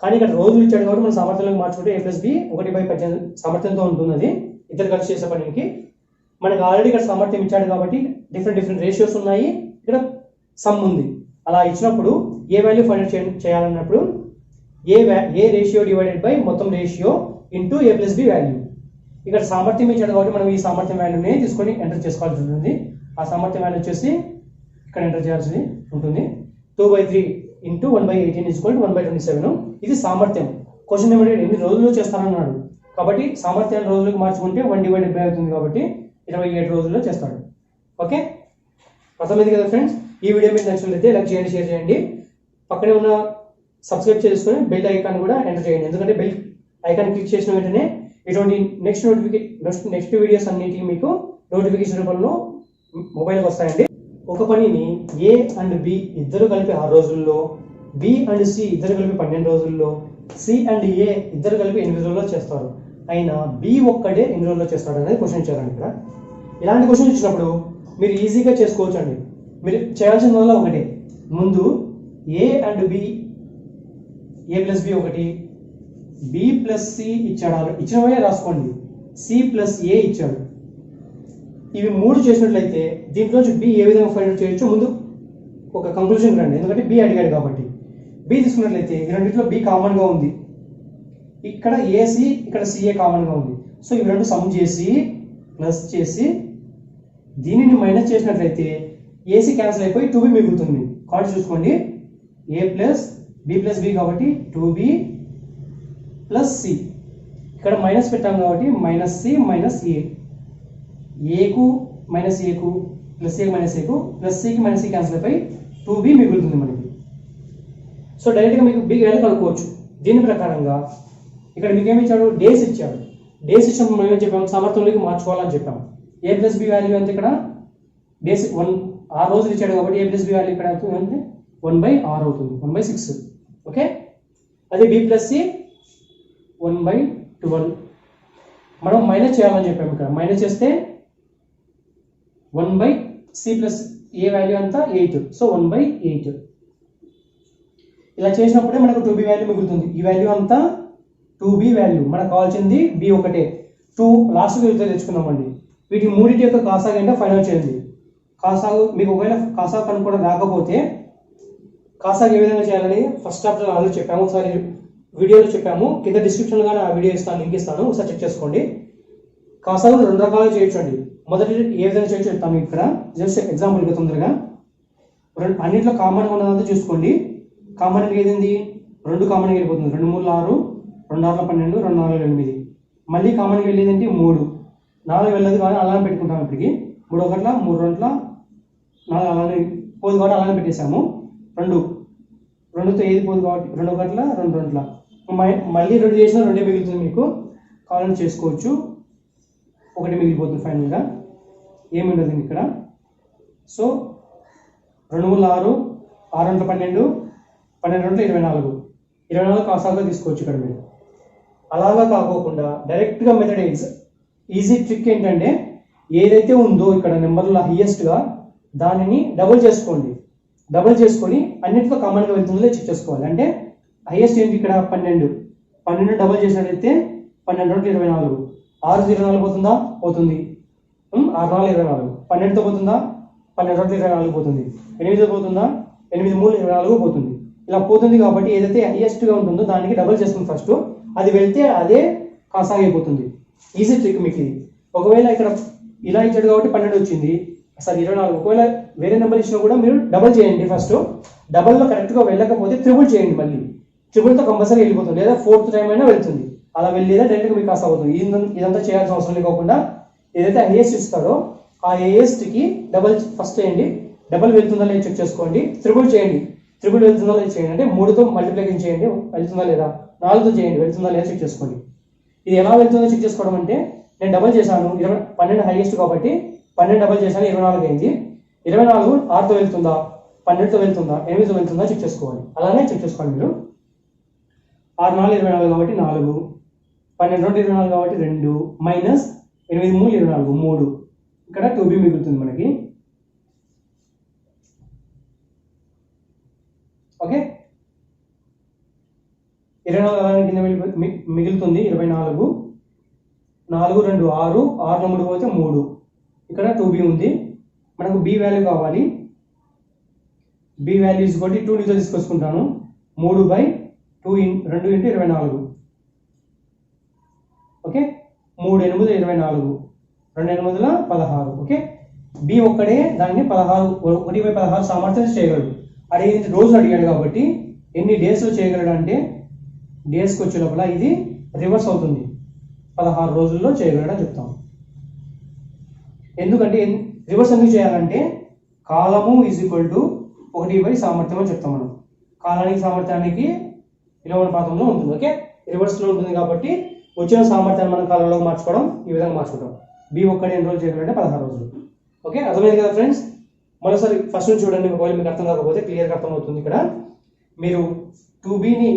కానీ ఇక్కడ రోజులు ఇచ్చాడు కాబట్టి మన సామర్థ్యంలోకి మార్చుకుంటే ఏ ప్లస్ బి 1/18 సామర్థ్యంతో ఉంటుంది. ఇద్దరు కలిసి చేసే పనికి మనకి ఆల్రెడీ ఇక్కడ సామర్థ్యం ఇచ్చాడు కాబట్టి డిఫరెంట్ రేషియోస్ ఉన్నాయి. ఇక్కడ సమ్ ఉంది. అలా ఇచ్చినప్పుడు ఏ వాల్యూ ఫైండ్ చేయాలన్నప్పుడు ఏ రేషియో డివైడెడ్ బై మొత్తం ratio into A plus B value. ఇక్కడ సామర్థ్యం ఇచ్చాడు కాబట్టి మనం ఈ సామర్థ్యం వాల్యూని తీసుకొని ఎంటర్ చేసుకోవాల్సి ఉంటుంది. ఆ సామర్థ్యం వాల్యూ వచ్చేసి ఇక్కడ ఎంటర్ చేయాల్సి ఉంటుంది. 2/3 ఇంటూ 1/18 ఈజ్ ఈక్వల్ టు 1/27. ఇది సామర్థ్యం. క్వశ్చన్ ఏమంటే ఎన్ని రోజుల్లో చేస్తానన్నాడు కాబట్టి సామర్థ్యాన్ని రోజులకు మార్చుకుంటే 1/by అవుతుంది కాబట్టి 27 రోజుల్లో చేస్తాడు. ఓకే, అర్థమైంది కదా ఫ్రెండ్స్. ఈ వీడియో మీకు నచ్చినట్లయితే లైక్ చేయండి, షేర్ చేయండి. పక్కనే ఉన్న సబ్స్క్రైబ్ చేసుకొని బెల్ ఐకాన్ కూడా ఎంటర్ చేయండి. ఎందుకంటే బెల్ ఐకాన్ క్లిక్ చేసిన వెంటనే ఇటువంటి నెక్స్ట్ వీడియోస్ అన్నిటి మీకు నోటిఫికేషన్ రూపంలో మొబైల్కి వస్తాయండి. ఒక పనిని ఏ అండ్ బి ఇద్దరు కలిపి 6 రోజుల్లో, బి అండ్ సి ఇద్దరు కలిపి 12 రోజుల్లో, సి అండ్ ఏ ఇద్దరు కలిపి 8 రోజుల్లో చేస్తారు. అయినా బి ఒక్కడే ఎన్ని రోజుల్లో చేస్తాడు అనేది క్వశ్చన్ ఇచ్చారండి. ఇక్కడ ఇలాంటి క్వశ్చన్ ఇచ్చినప్పుడు మీరు ఈజీగా చేసుకోవచ్చు అండి. మీరు చేయాల్సిందల్లా ఒకటే, ముందు A and B, A plus B ఒకటి, బి ప్లస్ సి ఇచ్చాడు. ఇచ్చినవే రాసుకోండి. సి ప్లస్ ఏ ఇచ్చాడు. ఇవి 3 చేసినట్లయితే దీంట్లోంచి బి ఏ విధంగా ఫైండ్ అవుట్ చేయొచ్చు ముందు ఒక కంక్లూజన్ రండి. ఎందుకంటే బి అడిగాడు కాబట్టి. బి తీసుకున్నట్లయితే ఈ రెండింటిలో బి కామన్ గా ఉంది. ఇక్కడ ఏసి ఇక్కడ సిఏ కామన్ గా ఉంది. సో ఇవి రెండు సమ్ చేసి ప్లస్ చేసి దీనిని మైనస్ చేసినట్లయితే ఏసీ క్యాన్సిల్ అయిపోయి 2b మిగులుతుంది. కాబట్టి చూసుకోండి, ఏ ప్లస్ బి కాబట్టి 2b ప్లస్ సి. ఇక్కడ మైనస్ పెట్టాం కాబట్టి మైనస్ సి మైనస్ ఏ. ఏకు మైనస్ ఏకు ప్లస్ ఏ మైనస్ ఏకు ప్లస్ సికి మైనస్ సి క్యాన్సిల్ అయిపోయి 2b మిగులుతుంది మనకి. సో డైరెక్ట్గా మీకు బి వాల్యూ కనుక్కోవచ్చు. దీని ప్రకారంగా ఇక్కడ మీకు ఏమి ఇచ్చాడు, డేస్ ఇచ్చాడు. డేస్ ఇచ్చినప్పుడు మనం ఏం చెప్పాము, సామర్థ్యంలోకి మార్చుకోవాలని చెప్పాము. ఏ ప్లస్ బి వాల్యూ అంటే ఇక్కడ డేస్ 6 రోజులు ఇచ్చాడు కాబట్టి ఏ ప్లస్ బి వాల్యూ ఇక్కడ అవుతుంది అంటే 1/6 అవుతుంది, 1/6. ఓకే, అది b ప్లస్ సి 1/12. మనం మైనస్ చేయాలని చెప్పాము. ఇక్కడ మైనస్ చేస్తే 1/c ప్లస్ ఏ వాల్యూ అంతా 8, సో 1/8. ఇలా చేసినప్పుడే మనకు 2b వాల్యూ మిగులుతుంది. ఈ వాల్యూ అంతా 2b వాల్యూ. మనకు కావాల్సింది b ఒకటే. 2 లాస్ట్ తెచ్చుకుందామండి. వీటి మూడింటి యొక్క కాసాగు ఏంటో ఫైండ్ అవుట్ చేయండి. కాసాగు మీకు ఒకవేళ కాసాగు కనుక్కోవడం రాకపోతే కాసాగు ఏ విధంగా చేయాలని ఫస్ట్ చాప్టర్ ఆల్రెడీ చెప్పాము. ఒకసారి వీడియోలో చెప్పాము. కింద డిస్క్రిప్షన్లో కానీ ఆ వీడియో ఇస్తాను, లింక్ ఇస్తాను, ఒకసారి చెక్ చేసుకోండి. కాసాగు 2 రకాలుగా చేయొచ్చండి. మొదటి ఏ విధంగా చేయొచ్చు చెప్తాను. ఇక్కడ జస్ట్ ఎగ్జాంపుల్గా తొందరగా అన్నింటిలో కామన్గా ఉన్నదంతా చూసుకోండి. కామన్ ఏది 2 కామన్గా వెళ్ళిపోతుంది. 2 3 6, 2 6 12, 2 4 8. మళ్ళీ కామన్గా వెళ్ళేది ఏంటి 3. 4 వెళ్ళదు కానీ అలానే పెట్టుకుంటాం. ఇప్పటికి 3 1 3 2 4 అలానే పోదు కాబట్టి అలానే పెట్టేసాము. 2తో ఏది పోదు కాబట్టి 2 1 2 2. మళ్ళీ 2 చేసినా 2 మిగులుతుంది. మీకు కావాలని చేసుకోవచ్చు. 1 మిగిలిపోతుంది ఫైనల్గా. ఏమి ఉండదు ఇక్కడ. సో 2 3 6, 6 2 12, 12 2 24. 24 కాసాగా తీసుకోవచ్చు ఇక్కడ మీరు. అలాగా కాకోకుండా డైరెక్ట్గా మెథడ్ ఈజీ ట్రిక్ ఏంటంటే ఏదైతే ఉందో ఇక్కడ నెంబర్లో హైయెస్ట్గా దానిని డబుల్ చేసుకోండి. డబుల్ చేసుకొని అన్నింటితో కామన్గా వెళ్తుందో చెక్ చేసుకోవాలి. అంటే హైయెస్ట్ ఏంటి ఇక్కడ 12 డబుల్ చేసినట్లయితే 12 2 24. 6 24 పోతుందా? పోతుంది. 6 4 24. 12తో పోతుందా? 12 2 24 పోతుంది. 8తో పోతుందా? 8 3 24 పోతుంది. ఇలా పోతుంది కాబట్టి ఏదైతే హైయెస్ట్గా ఉంటుందో దానికి డబుల్ చేసుకుని ఫస్ట్ అది వెళ్తే అదే కాసాగా అయిపోతుంది. ఈజీ ట్రిక్ మీకు ఇది. ఒకవేళ ఇక్కడ ఇలా ఇచ్చాడు కాబట్టి 12 వచ్చింది, సారీ 24. ఒకవేళ వేరే నెంబర్ ఇచ్చినా కూడా మీరు డబుల్ చేయండి. ఫస్ట్ డబుల్లో కరెక్ట్గా వెళ్ళకపోతే త్రిబుల్ చేయండి. మళ్ళీ త్రిబుల్తో కంపల్సరీ వెళ్ళిపోతుంది, లేదా 4th టైం అయినా వెళ్తుంది. అలా వెళ్ళేదా డైరెక్ట్గా మీకు కాసా అవుతుంది. ఇదంతా చేయాల్సిన అవసరం లేకుండా ఏదైతే హైయెస్ట్ ఇస్తారో ఆ హైయెస్ట్కి డబుల్ ఫస్ట్ చేయండి. డబుల్ వెళ్తుందా లేదా చెక్ చేసుకోండి. త్రిబుల్ చేయండి. త్రిబుల్ వెళ్తుందా లేదా చేయండి. అంటే 3తో మల్టిప్లికేషన్ చేయండి, వెళ్తుందా లేదా. 4తో చేయండి, వెళ్తుందా లేదా చెక్ చేసుకోండి. ఇది ఎలా వెళ్తుందో చెక్ చేసుకోవడం అంటే నేను డబుల్ చేశాను. 12 హైయెస్ట్ కాబట్టి 12 డబుల్ చేశాను, 24 అయింది. 24 6తో వెళ్తుందా, 12తో వెళ్తుందా, 8తో వెళ్తుందా చెక్ చేసుకోవాలి. అలానే చెక్ చేసుకోండి మీరు. 6 4 24 కాబట్టి 4, 12 2 24 కాబట్టి 2, మైనస్ 8 3 24 3. ఇక్కడ 2b మిగులుతుంది మనకి. ఓకే, 24 అలానే కింద మిగులుతుంది. 24 4 2 6, 6 3 పోతే 3. ఇక్కడ 2b ఉంది. మనకు b వాల్యూ కావాలి. b వాల్యూ ఇస్ కొట్టి 2 ని తీసుకొచ్చుకుంటాను. 3/2 × 24. ఓకే, 3 8 24, 2 8 16. ఓకే, b ఒక్కడే దాన్ని 1/16 సామర్థ్యం చేయగలడు. అడిగింది రోజులు అడిగాడు కాబట్టి ఎన్ని డేస్లో చేయగలడు అంటే డేస్కి వచ్చే లోపల ఇది రివర్స్ అవుతుంది. 16 రోజుల్లో చేయగలడని చెప్తాం. ఎందుకంటే రివర్స్ ఎందుకు చేయాలంటే కాలము ఈజ్ ఈక్వల్ టు 1 సామర్థ్యం అని చెప్తాం మనం. కాలానికి సామర్థ్యానికి విలోమానుపాతంలో ఉంటుంది. ఓకే, రివర్స్లో ఉంటుంది కాబట్టి వచ్చిన సామర్థ్యాన్ని మనం కాలంలోకి మార్చుకోవడం ఈ విధంగా మార్చుకుంటాం. b ఒక్కడే ఎన్ని రోజులు చేయగలంటే 16 రోజులు. ఓకే, అర్థమైంది కదా ఫ్రెండ్స్. మరోసారి ఫస్ట్ నుంచి చూడండి. ఒకవేళ మీకు అర్థం కాకపోతే క్లియర్గా అర్థమవుతుంది. ఇక్కడ మీరు 2bని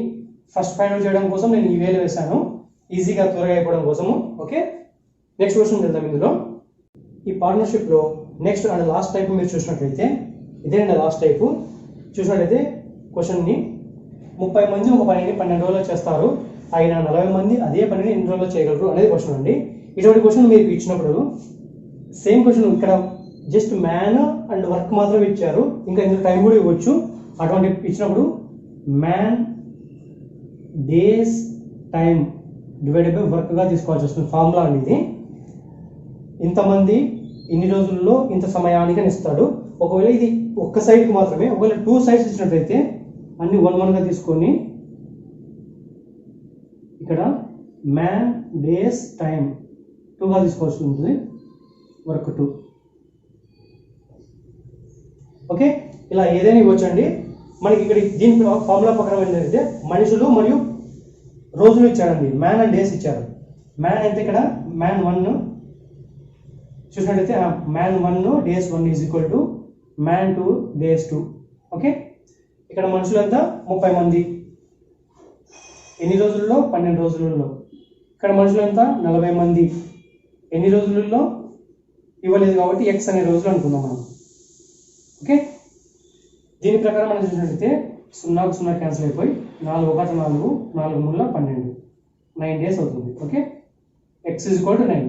ఫస్ట్ ఫైండ్ అవుట్ చేయడం కోసం నేను ఈ వేలు వేశాను, ఈజీగా త్వరగా అయిపోవడం కోసము. ఓకే, నెక్స్ట్ క్వశ్చన్ వెళ్దాం. ఇందులో ఈ పార్ట్నర్షిప్లో నెక్స్ట్ అండ్ లాస్ట్ టైప్ మీరు చూసినట్లయితే ఇదేనండి లాస్ట్ టైపు. చూసినట్లయితే క్వశ్చన్ని 30 మంది ఒక పనిని 12 రోజుల్లో చేస్తారు, అయినా 40 మంది అదే పనిని ఎన్ని రోజుల్లో చేయగలరు అనేది క్వశ్చన్ అండి. ఇటువంటి క్వశ్చన్ మీకు ఇచ్చినప్పుడు సేమ్ క్వశ్చన్ ఇక్కడ జస్ట్ మ్యాన్ అండ్ వర్క్ మాత్రం ఇచ్చారు, ఇంకా ఇందులో టైం కూడా ఇవ్వచ్చు. అటువంటి ఇచ్చినప్పుడు man days time divided by వర్క్గా తీసుకోవాల్సి వస్తుంది. ఫార్ములా అనేది ఇంతమంది ఇన్ని రోజుల్లో ఇంత సమయానికి అని ఇస్తాడు. ఒకవేళ ఇది ఒక్క సైడ్కి మాత్రమే, ఒకవేళ 2 సైడ్స్ ఇచ్చినట్లయితే అన్ని 1 1గా తీసుకొని ఇక్కడ మ్యాన్ డేస్ టైం 2గా తీసుకోవాల్సి ఉంటుంది, వర్క్ 2. ఓకే, ఇలా ఏదైనా ఇవ్వచ్చండి. మనకి ఇక్కడ దీని ఫార్ములా ప్రకారం ఏంటంటే మనుషులు మరియు రోజులు ఇచ్చారండి. మ్యాన్ అండ్ డేస్ ఇచ్చారు. మ్యాన్ అయితే ఇక్కడ మ్యాన్ 1 చూసినట్లయితే man 1 days 1 is equal to man 2 days 2. Okay, ఇక్కడ మనుషులంతా 30 మంది. ఎన్ని రోజుల్లో? 12 రోజులలో. ఇక్కడ మనుషులు ఎంత? 40 మంది. ఎన్ని రోజులలో ఇవ్వలేదు కాబట్టి ఎక్స్ అనే రోజులు అనుకుందాం మనం. ఓకే, దీని ప్రకారం మనం చూసినట్లయితే 0కు 0 క్యాన్సిల్ అయిపోయి 4 1 4 4 3 12 9 డేస్ అవుతుంది. Okay, X is equal to 9.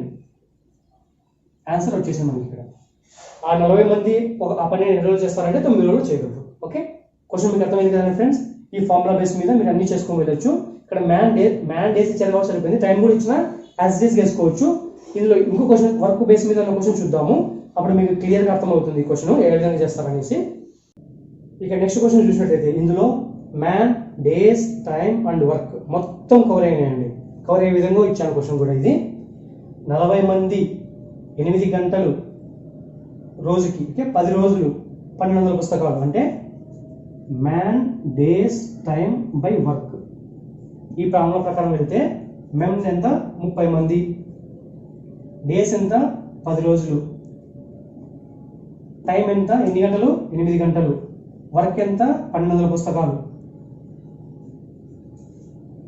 Answer వచ్చేసింది మనకి ఇక్కడ. ఆ 40 మంది ఆ పని ఎన్ని రోజులు చేస్తారంటే 9 రోజులు చేయగలరు. ఓకే, క్వశ్చన్ మీకు అర్థమైంది కదా ఫ్రెండ్స్. ఈ ఫార్ములా బేస్ మీద మీరు అన్ని చేసుకొని వెళ్ళొచ్చు. ఇక్కడ మ్యాన్ డేస్ ఇచ్చారు కాబట్టి సరిపోయింది. టైం కూడా ఇచ్చిన యాజ్ డేస్ వేసుకోవచ్చు. ఇందులో ఇంకో క్వశ్చన్ వర్క్ బేస్ మీద ఉన్న క్వశ్చన్ చూద్దాము. అప్పుడు మీకు క్లియర్గా అర్థమవుతుంది ఈ క్వశ్చన్ ఏ విధంగా చేస్తారనేసి. ఇక నెక్స్ట్ క్వశ్చన్ చూసినట్లయితే ఇందులో man, days, time and work మొత్తం కవర్ అయినాయండి. కవర్ అయ్యే విధంగా ఇచ్చాను క్వశ్చన్ కూడా. ఇది 40 మంది 8 గంటలు రోజుకి, 10 రోజులు 1200 పుస్తకాలు అంటే man, days, time by work. ఈ ప్రాబ్లం ప్రకారం వెళ్తే మెన్ ఎంత? 30 మంది, డేస్ ఎంత? 10 రోజులు, టైం ఎంత? ఎన్ని గంటలు? 8 గంటలు, వర్క్ ఎంత? 1200 పుస్తకాలు.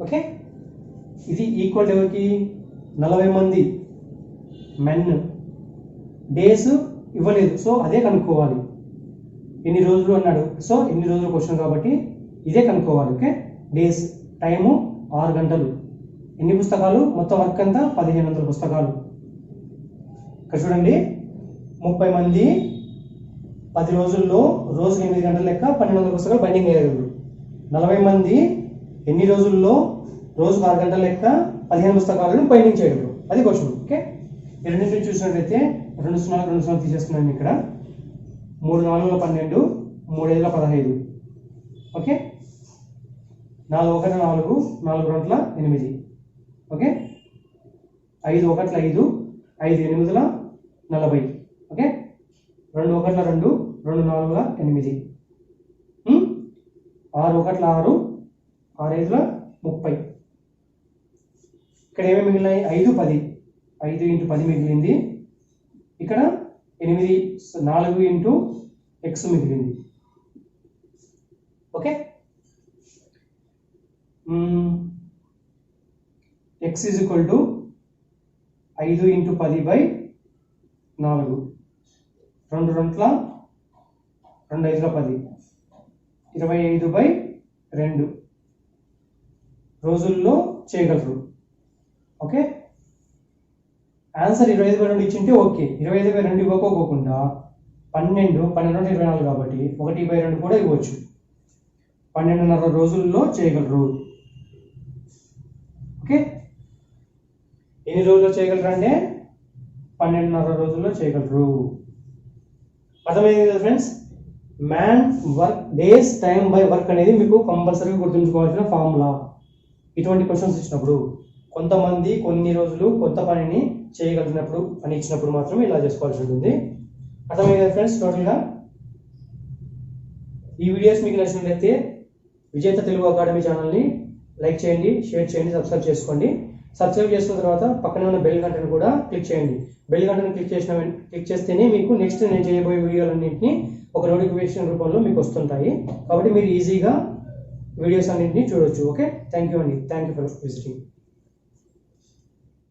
ఓకే, ఇది ఈక్వల్ ఎవరికి? 40 మంది మెన్, డేస్ ఇవ్వలేదు సో అదే కనుక్కోవాలి. ఎన్ని రోజులు అన్నాడు సో ఎన్ని రోజులు క్వశ్చన్ కాబట్టి ఇదే కనుక్కోవాలి. ఓకే, డేస్, టైము 6 గంటలు, ఎన్ని పుస్తకాలు? మొత్తం వర్క్ ఎంత? 1500 పుస్తకాలు. ఇక్కడ చూడండి, 30 మంది 10 రోజుల్లో రోజుకి 8 గంటల లెక్క 1200 పుస్తకాలు బైండింగ్ చేయగలరు. 40 మంది ఎన్ని రోజుల్లో రోజుకు 6 గంటల లెక్క 15 పుస్తకాలను బైండింగ్ చేయగలరు. అది క్వశ్చన్. ఓకే, ఈ రెండింటిని చూసినట్లయితే 2 0 తీసేస్తున్నాను ఇక్కడ. 3 4 12, 3 5 15. ఓకే, 4 1 4, 4 2 8. ఓకే, 5 1 5, 5 8 40. ఓకే, 2 1 2, 2 4 8. 6 1 6, 6 5 30. ఇక్కడ ఏమేమి మిగిలినాయి? 5 10, 5 × 10 మిగిలింది. ఇక్కడ 8 4 × x మిగిలింది. Okay, x is equal to 5 × 10 / 4. 2 2 2 5 10, 25/2 రోజుల్లో చేయగలరు. ఓకే, ఆన్సర్ 25/2 ఇచ్చింటే ఓకే. 25/2 ఇవ్వకోకుండా 12 24 కాబట్టి 1/2 కూడా ఇవ్వచ్చు. 12.5 రోజుల్లో చేయగలరు. ఓకే, ఎన్ని రోజుల్లో చేయగలరు అంటే 12.5 రోజుల్లో చేయగలరు. అర్థమైంది కదా friends. Man, work, days, time by work అనేది మీకు కంపల్సరీగా గుర్తుంచుకోవాల్సిన ఫార్ములా. ఇటువంటి క్వశ్చన్స్ ఇచ్చినప్పుడు కొంతమంది కొన్ని రోజులు కొత్త పనిని చేయగలిగినప్పుడు అని ఇచ్చినప్పుడు మాత్రమే ఇలా చేసుకోవాల్సి ఉంటుంది. అర్థమైంది కదా ఫ్రెండ్స్. టోటల్గా ఈ వీడియోస్ మీకు నచ్చినట్లయితే విజేత తెలుగు అకాడమీ ఛానల్ని లైక్ చేయండి, షేర్ చేయండి, సబ్స్క్రైబ్ చేసుకోండి. సబ్స్క్రైబ్ చేసుకున్న తర్వాత పక్కనే ఉన్న బెల్ గంటను కూడా క్లిక్ చేయండి. బెల్ గంటను క్లిక్ చేస్తేనే మీకు నెక్స్ట్ నేను చేయబోయే వీడియోలన్నింటినీ ఒక నోటిఫికేషన్ రూపంలో మీకు వస్తుంటాయి. కాబట్టి మీరు ఈజీగా వీడియోస్ అన్నింటినీ చూడొచ్చు. ఓకే, థ్యాంక్ యూ అండి. Thank you for visiting.